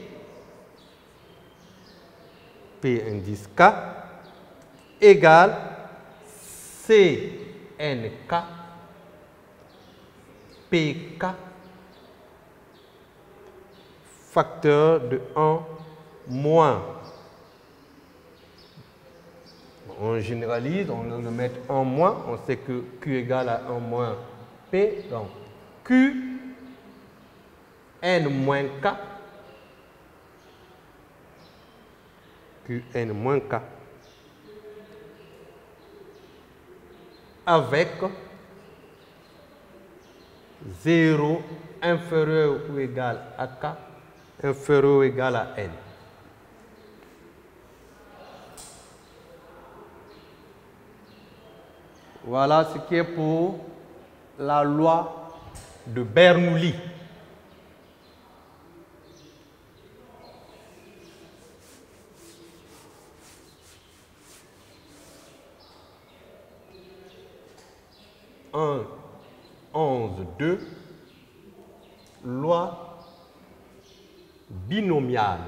indice K égale CNK PK facteur de 1 moins. On généralise, on le met 1 moins, on sait que Q égale à 1 moins P, donc Q N moins K, Qn moins K, avec 0 inférieur ou égal à K, inférieur ou égal à N. Voilà ce qui est pour la loi de Bernoulli. Un, 11.2, loi binomiale.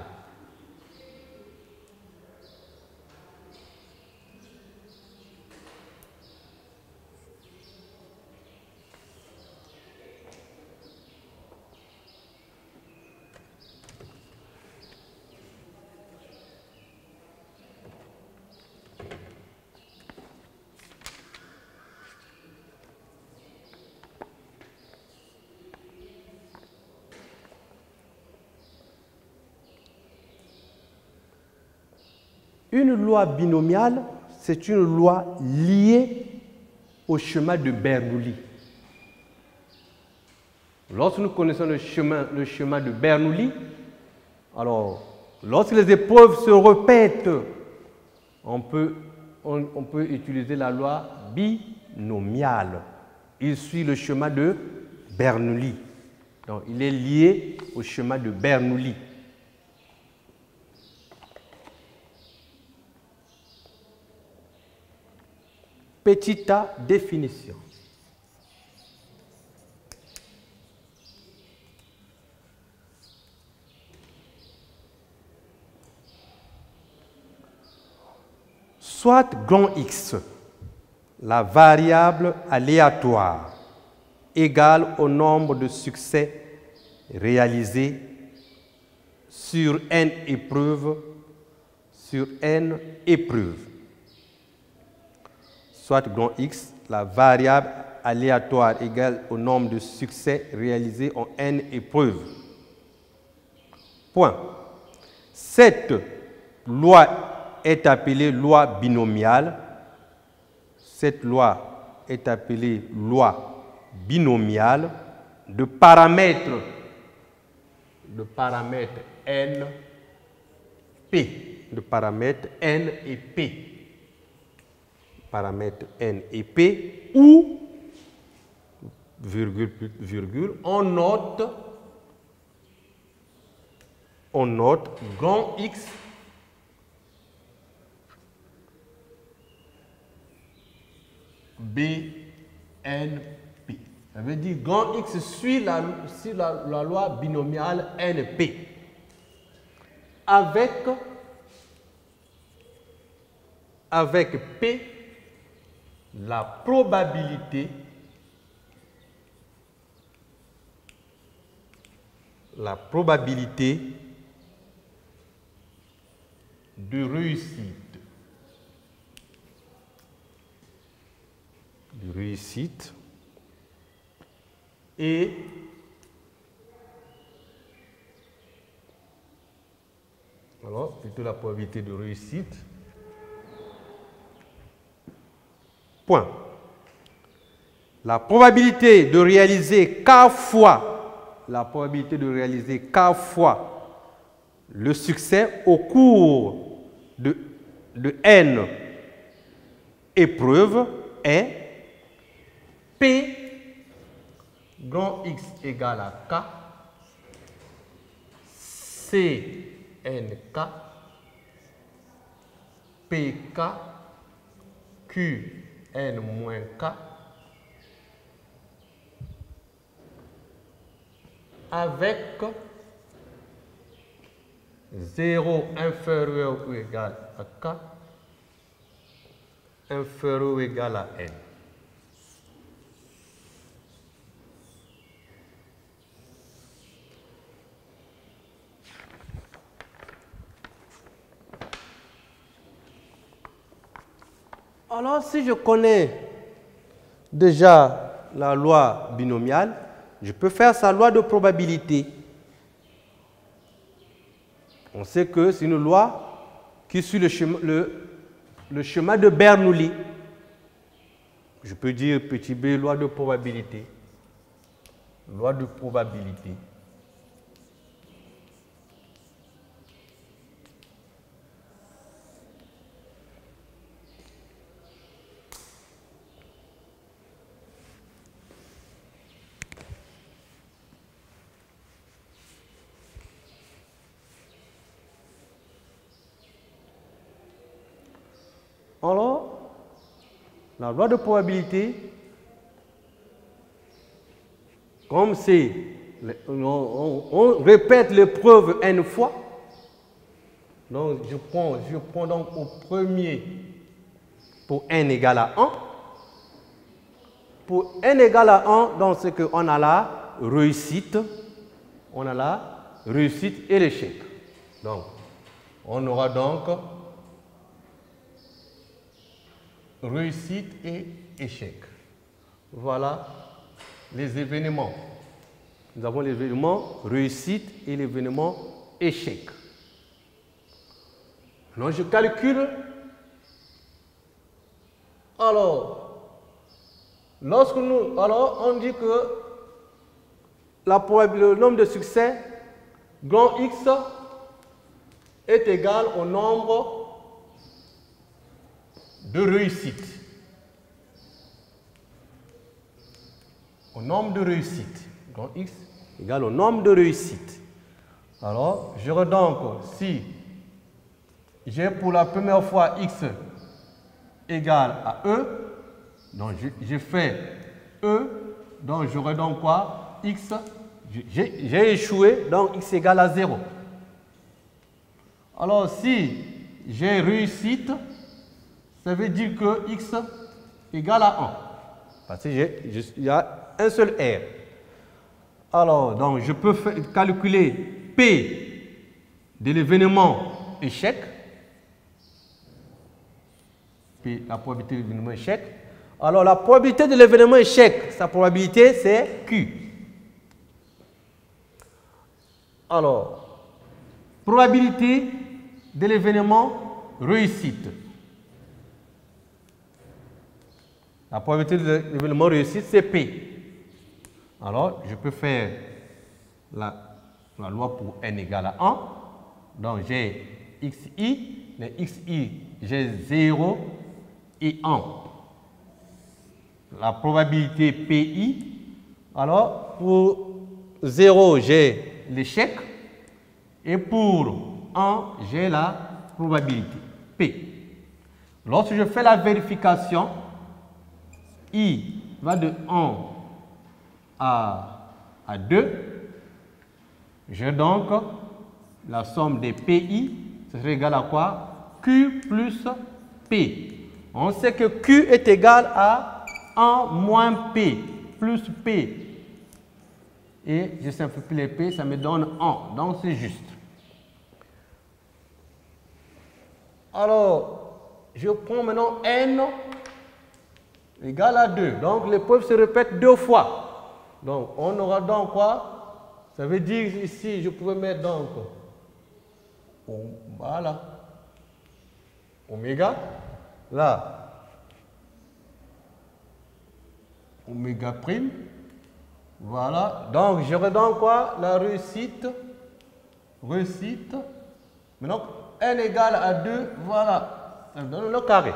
Une loi binomiale, c'est une loi liée au schéma de Bernoulli. Lorsque nous connaissons le schéma de Bernoulli, alors, lorsque les épreuves se répètent, on peut utiliser la loi binomiale. Il suit le schéma de Bernoulli. Donc, il est lié au schéma de Bernoulli. Petite a, définition. Soit grand X, la variable aléatoire, égale au nombre de succès réalisés sur n épreuves, Soit grand X, la variable aléatoire égale au nombre de succès réalisés en n épreuves. Point. Cette loi est appelée loi binomiale. Cette loi est appelée loi binomiale de paramètres n, p, de paramètres n et p. Paramètres n et p, où, virgule, on note grand X B, N, P. Ça veut dire grand X suit la loi binomiale NP. Avec P, la probabilité de réussite et alors plutôt la probabilité de réussite. Point. La probabilité de réaliser K fois le succès au cours de N épreuve est P grand X égale à K, CNK, PK, QN-K, avec 0 inférieur ou égal à K, inférieur ou égal à N. Alors, si je connais déjà la loi binomiale, je peux faire sa loi de probabilité. On sait que c'est une loi qui suit le chemin de Bernoulli. Je peux dire petit b, loi de probabilité. Loi de probabilité. Alors, la loi de probabilité, comme c'est, on répète l'épreuve n fois, donc je prends donc au premier pour n égale à 1. Pour n égale à 1, donc c'est qu'on a la réussite, et l'échec. Donc, on aura donc réussite et échec. Voilà les événements. Nous avons l'événement réussite et l'événement échec. Donc je calcule. Alors, on dit que le nombre de succès grand X est égal au nombre de réussite. Au nombre de réussite. Grand X égale au nombre de réussite. Alors, je donc, si j'ai pour la première fois X égale à E, donc je fais E, donc j'aurai donc quoi? X, j'ai échoué, donc X égale à 0. Alors, si j'ai réussite, ça veut dire que X égale à 1. Parce qu'il y a un seul R. Alors, donc, je peux calculer P de l'événement échec. P, la probabilité de l'événement échec. Alors, la probabilité de l'événement échec, sa probabilité, c'est Q. Alors, probabilité de l'événement réussite. La probabilité de l'événement réussite, c'est P. Alors, je peux faire la loi pour n égale à 1. Donc, j'ai xi. Les xi, j'ai 0 et 1. La probabilité pi. Alors, pour 0, j'ai l'échec. Et pour 1, j'ai la probabilité P. Lorsque je fais la vérification, I va de 1 à 2. J'ai donc la somme des PI, ça serait égal à quoi? Q plus P. On sait que Q est égal à 1 moins P plus P. Et je simplifie les P, ça me donne 1. Donc c'est juste. Alors, je prends maintenant N égale à 2. Donc l'épreuve se répète 2 fois. Donc on aura donc quoi? Ça veut dire ici, je pouvais mettre donc, voilà, oméga, là, oméga prime, voilà. Donc j'aurai donc quoi? La réussite, maintenant n égale à 2, voilà, ça me donne le carré.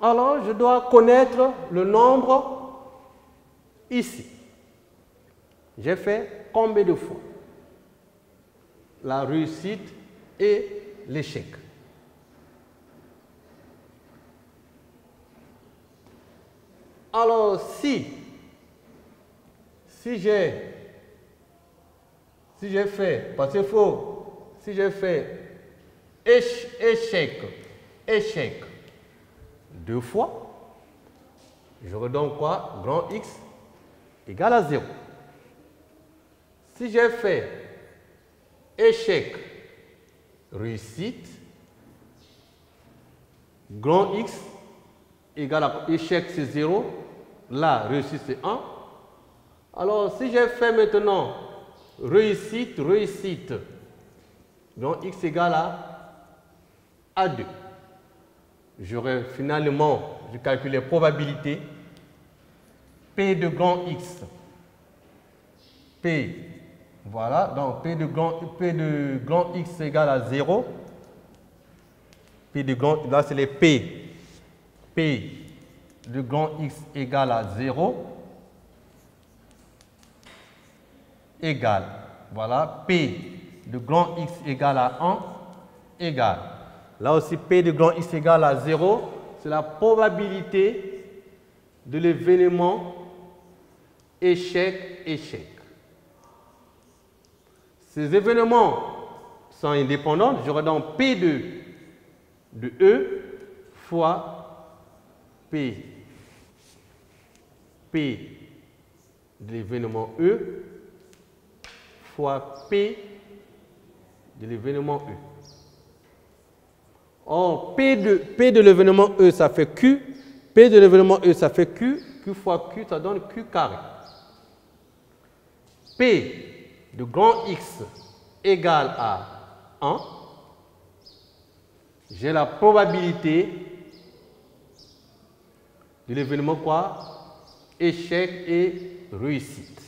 Alors, je dois connaître le nombre ici. J'ai fait combien de fois? La réussite et l'échec. Alors, si j'ai fait, parce qu'il faut, si j'ai fait échec 2 fois, je redonne quoi? Grand X égale à 0. Si j'ai fait échec, réussite, grand X égale à échec c'est 0, là réussite c'est 1. Alors si j'ai fait maintenant réussite, grand X égale à 2. J'aurai finalement, je calcule les probabilités, P de grand X, P, voilà, donc P de grand X égale à 0, P de grand, là c'est les P de grand X égale à 0, égale, voilà, P de grand X égale à 1, égale. Là aussi, P de grand X égale à 0, c'est la probabilité de l'événement échec. Ces événements sont indépendants. J'aurai donc P de E fois P de l'événement E fois P de l'événement E. Or, P de l'événement E, ça fait Q. P de l'événement E, ça fait Q. Q fois Q, ça donne Q carré. P de grand X égale à 1. J'ai la probabilité de l'événement quoi? Échec et réussite.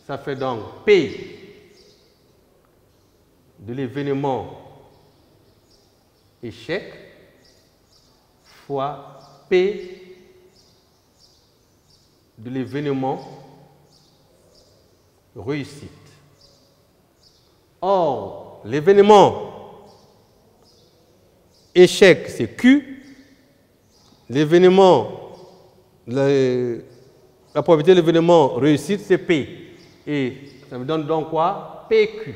Ça fait donc P de l'événement échec fois P de l'événement réussite. Or, l'événement échec, c'est Q. L'événement, la probabilité de l'événement réussite, c'est P. Et ça me donne donc quoi? PQ.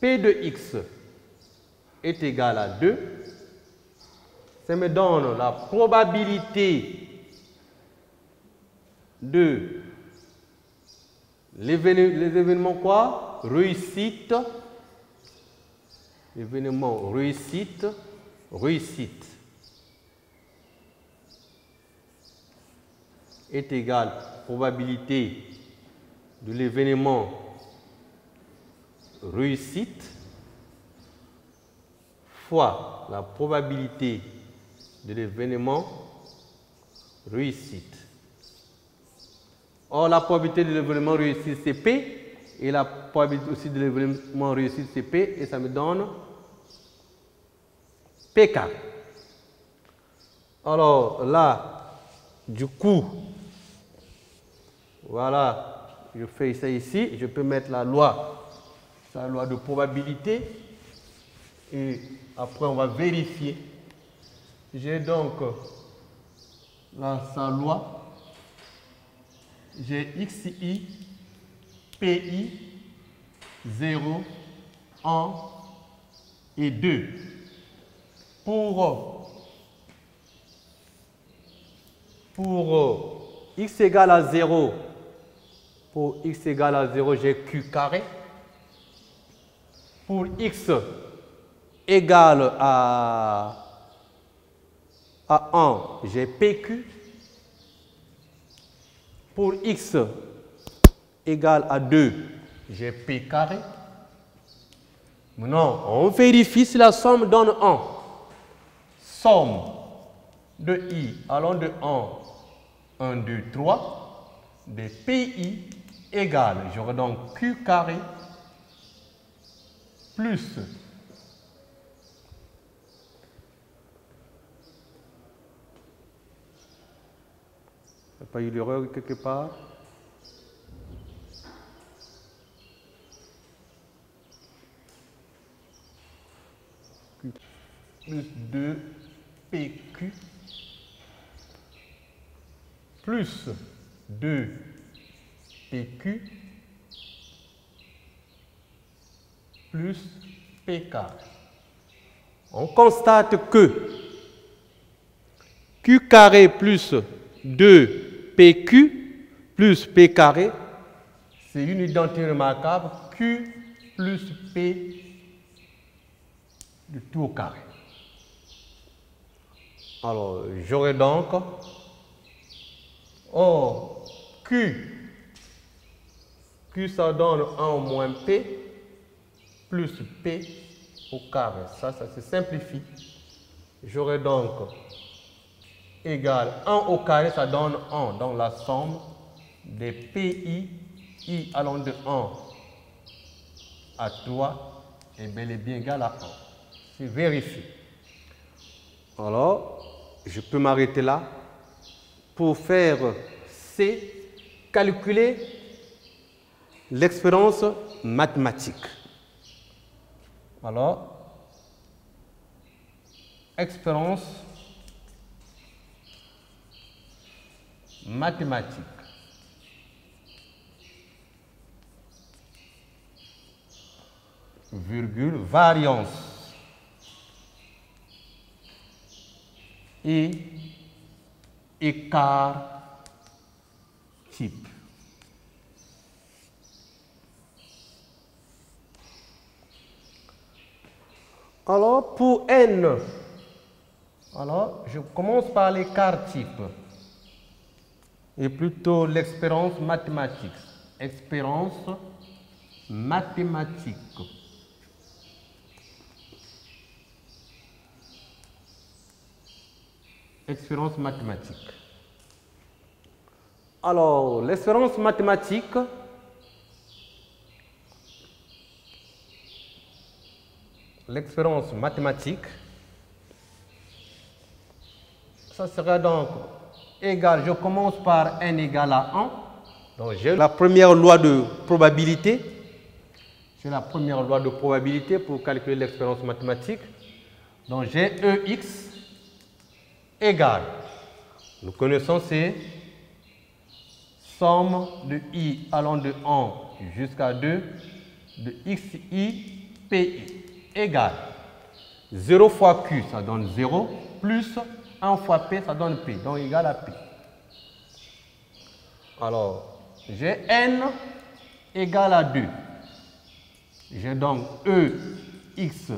P de X est égal à 2. Ça me donne la probabilité de l'événement quoi? Réussite. L'événement réussite. Est égal à probabilité de l'événement réussite fois la probabilité de l'événement réussite. Or, la probabilité de l'événement réussite, c'est P, et la probabilité aussi de l'événement réussite, c'est P, et ça me donne PK. Alors là, du coup, voilà, je fais ça ici, je peux mettre la loi, c'est la loi de probabilité, et après on va vérifier. J'ai donc là sa loi, j'ai XI, PI, 0, 1 et 2. Pour x égale à 0, pour x égale à 0, j'ai q carré. Pour x égale à 1, j'ai pq. Pour x égale à 2, j'ai p carré. Maintenant, on vérifie si la somme donne 1. Somme de i allant de 1, 2, 3, de pi égale, j'aurai donc q carré plus Il n'y a pas eu l'erreur quelque part? Plus 2 PQ plus 2 PQ plus P carré. On constate que Q carré plus 2PQ plus P carré, c'est une identité remarquable, Q plus P de tout au carré. Alors, j'aurai donc, Q ça donne 1 moins P plus P au carré. Ça se simplifie. J'aurai donc égal 1 au carré, ça donne 1. Donc la somme des PI, I allant de 1 à 3, est bel et bien égal à 1. C'est vérifié. alors, je peux m'arrêter là pour faire C, calculer l'expérience mathématique. Alors, expérience mathématique. Virgule, variance. Et écart type. Alors, pour N, Alors, je commence par l'écart type. Et plutôt l'expérience mathématique. Expérience mathématique. Expérience mathématique. alors l'expérience mathématique, Ça sera donc égal, je commence par n égale à 1. donc j'ai la première loi de probabilité. C'est la première loi de probabilité pour calculer l'expérience mathématique. Donc j'ai EX égale, nous connaissons ces somme de I allant de 1 jusqu'à 2 de XI PI égale 0 fois Q, ça donne 0, plus 1 fois P, ça donne P, donc égal à P. Alors, j'ai N égale à 2. J'ai donc EX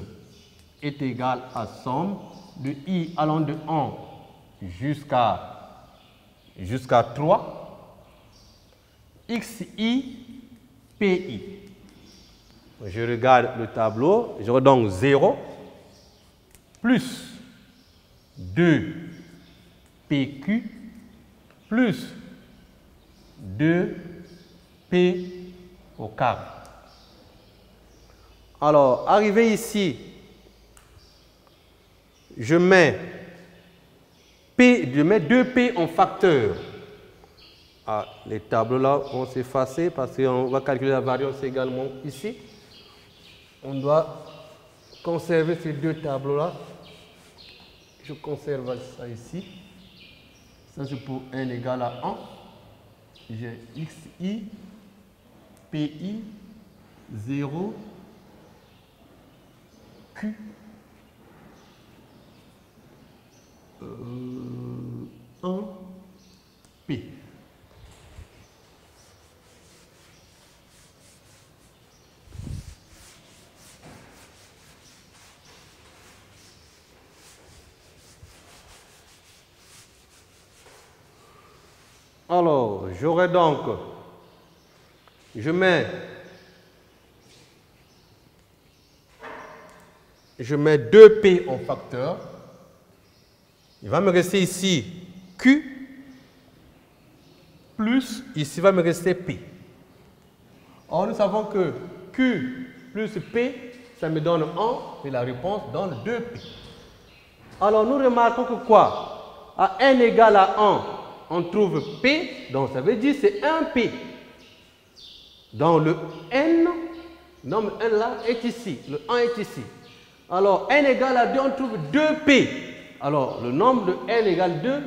est égal à somme de I allant de 1 jusqu'à 3, XI, PI. Je regarde le tableau, j'aurai donc 0 plus 2 PQ plus 2 P au carré. Alors, arrivé ici, je mets 2P en facteur. Ah, les tableaux là vont s'effacer parce qu'on va calculer la variance également ici. On doit conserver ces deux tableaux là. Je conserve ça ici. Ça c'est pour n égale à 1. J'ai XI, PI, 0, Q, 1, P. Alors, j'aurai donc, je mets 2P en facteur. Il va me rester ici Q plus, ici va me rester P. Or, nous savons que Q plus P, ça me donne 1 et la réponse donne 2P. Alors, nous remarquons que quoi? À n égale à 1, on trouve P, donc ça veut dire c'est 1P. Donc le N, nombre N là, est ici. Le 1 est ici. Alors, N égale à 2, on trouve 2P. Alors, le nombre de N égale 2,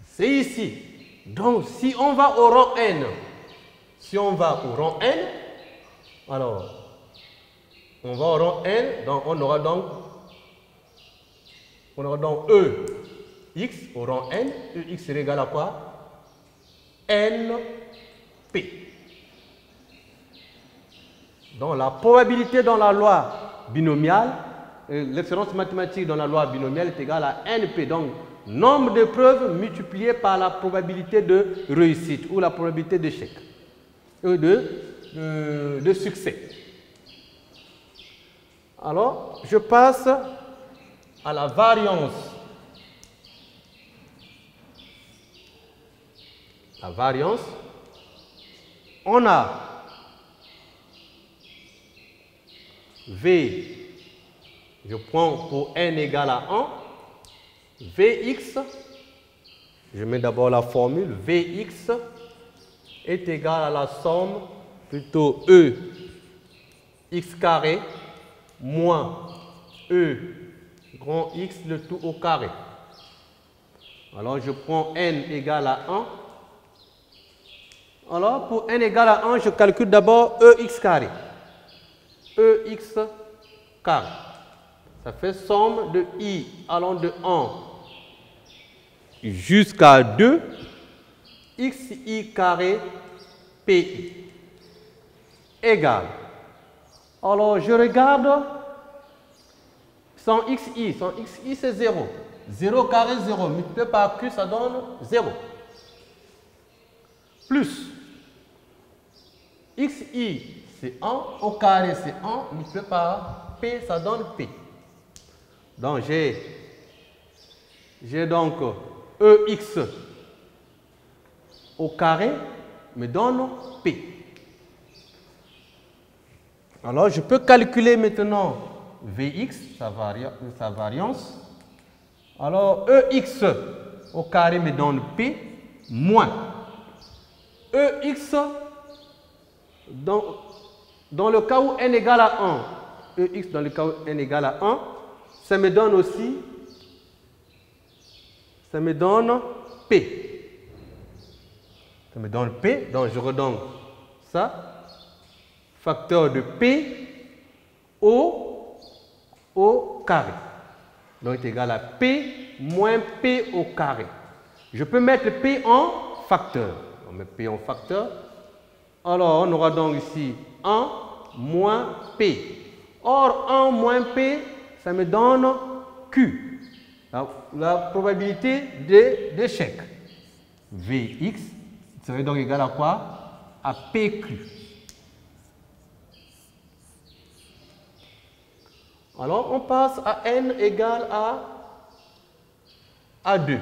c'est ici. Donc, si on va au rang N, alors, on va au rang N, donc on aura donc E, X au rang N. EX est égal à quoi? NP. Donc, la probabilité dans la loi binomiale, l'expérience mathématique dans la loi binomiale est égale à NP. Donc, nombre de preuves multiplié par la probabilité de réussite ou la probabilité d'échec, de succès. Alors, je passe à la variance. La variance, on a V, je prends pour n égale à 1, Vx, je mets d'abord la formule, Vx est égal à la somme, plutôt E x carré moins E grand X le tout au carré. Alors je prends n égale à 1. Alors pour n égale à 1, je calcule d'abord Ex carré. Ex carré. Ça fait somme de I allant de 1 jusqu'à 2, xi carré pi égale. Alors je regarde sans xi c'est 0. 0 carré 0, multiplié par q ça donne 0. Plus xi c'est 1, au carré c'est 1, multiplié par p ça donne p. Donc j'ai donc Ex au carré me donne P. Alors je peux calculer maintenant Vx, sa variance. Alors Ex au carré me donne P moins Ex dans le cas où n égale à 1. Ex dans le cas où n égale à 1. Ça me donne aussi, ça me donne P. Ça me donne P, donc je redonne ça. Facteur de P au carré. Donc c'est égal à P moins P au carré. Je peux mettre P en facteur. On met P en facteur. Alors on aura donc ici 1 moins P. Or 1 moins P, ça me donne Q, la probabilité d'échec. Vx serait donc égal à quoi? À PQ. Alors on passe à n égale à 2.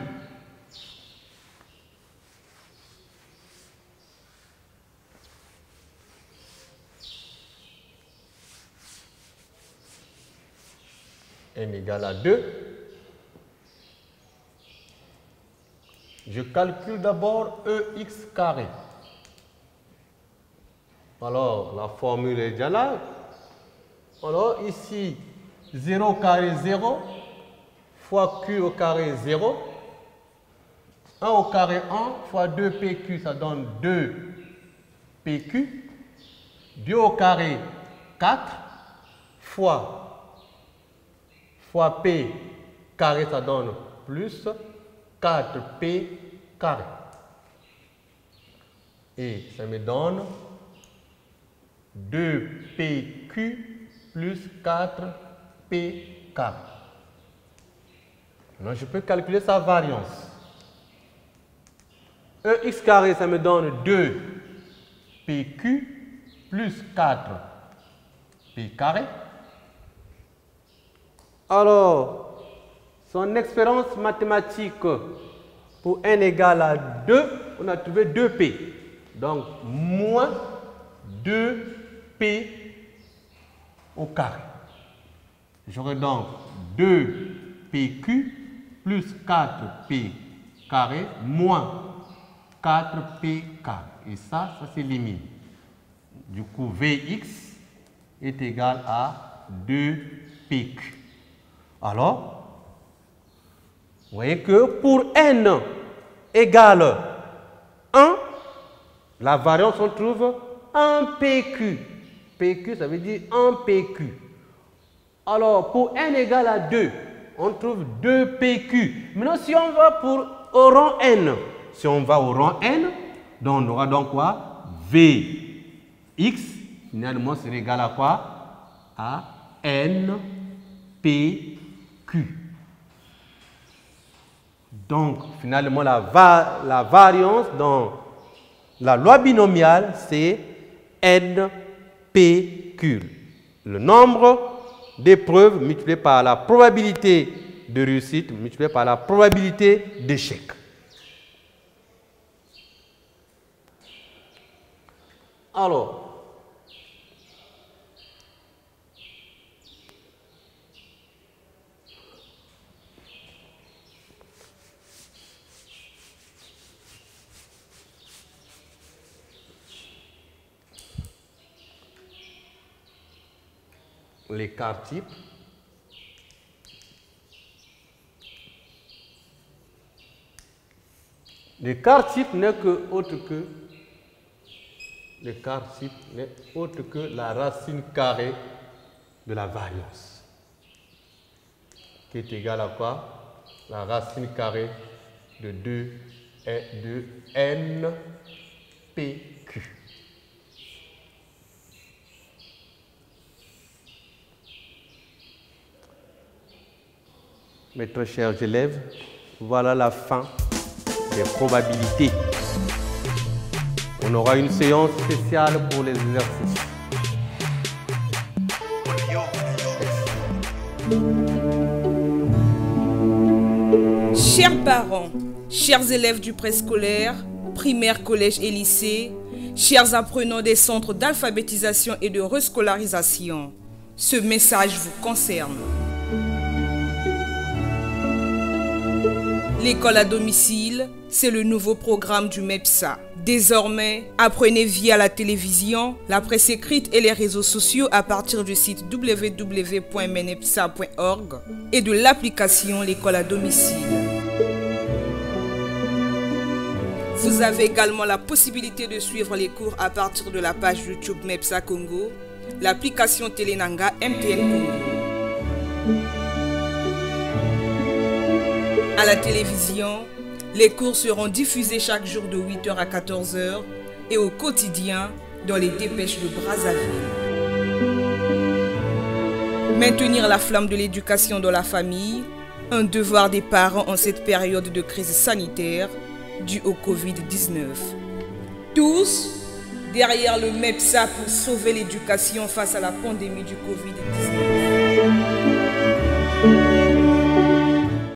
N égale à 2. Je calcule d'abord Ex carré. Alors, la formule est déjà là. Alors, ici, 0 carré 0 fois Q au carré 0. 1 au carré 1 fois 2PQ, ça donne 2PQ. 2 au carré 4 fois P carré, ça donne plus 4P carré. Et ça me donne 2PQ plus 4P carré. Alors je peux calculer sa variance. Ex carré, ça me donne 2PQ plus 4P carré. Alors, son expérience mathématique pour n égale à 2, on a trouvé 2p. Donc, moins 2p au carré. J'aurai donc 2pq plus 4p carré moins 4P carré. Et ça s'élimine. Du coup, Vx est égal à 2PQ. Alors, vous voyez que pour n égale 1, la variance, on trouve 1PQ. PQ, ça veut dire 1PQ. Alors, pour n égale à 2, on trouve 2PQ. Maintenant, si on va au rang n, si on va au rang n, donc on aura donc quoi? Vx, finalement, c'est égal à quoi? À nPQ. Donc, finalement, la variance dans la loi binomiale, c'est nPQ. Le nombre d'épreuves multiplié par la probabilité de réussite multiplié par la probabilité d'échec. Alors, l'écart type. L'écart type n'est autre que la racine carrée de la variance, qui est égale à quoi? La racine carrée de 2 et de nPQ. Mes très chers élèves, voilà la fin des probabilités. On aura une séance spéciale pour les exercices. Chers parents, chers élèves du préscolaire, primaire, collège et lycée, chers apprenants des centres d'alphabétisation et de rescolarisation, ce message vous concerne. L'école à domicile, c'est le nouveau programme du MEPSA. Désormais, apprenez via la télévision, la presse écrite et les réseaux sociaux à partir du site www.menepsa.org et de l'application L'école à domicile. Vous avez également la possibilité de suivre les cours à partir de la page YouTube MEPSA Congo, l'application Télénanga MTN Congo. À la télévision, les cours seront diffusés chaque jour de 8h à 14h et au quotidien dans les dépêches de Brazzaville. Maintenir la flamme de l'éducation dans la famille, un devoir des parents en cette période de crise sanitaire due au Covid-19. Tous derrière le MEPSA pour sauver l'éducation face à la pandémie du Covid-19.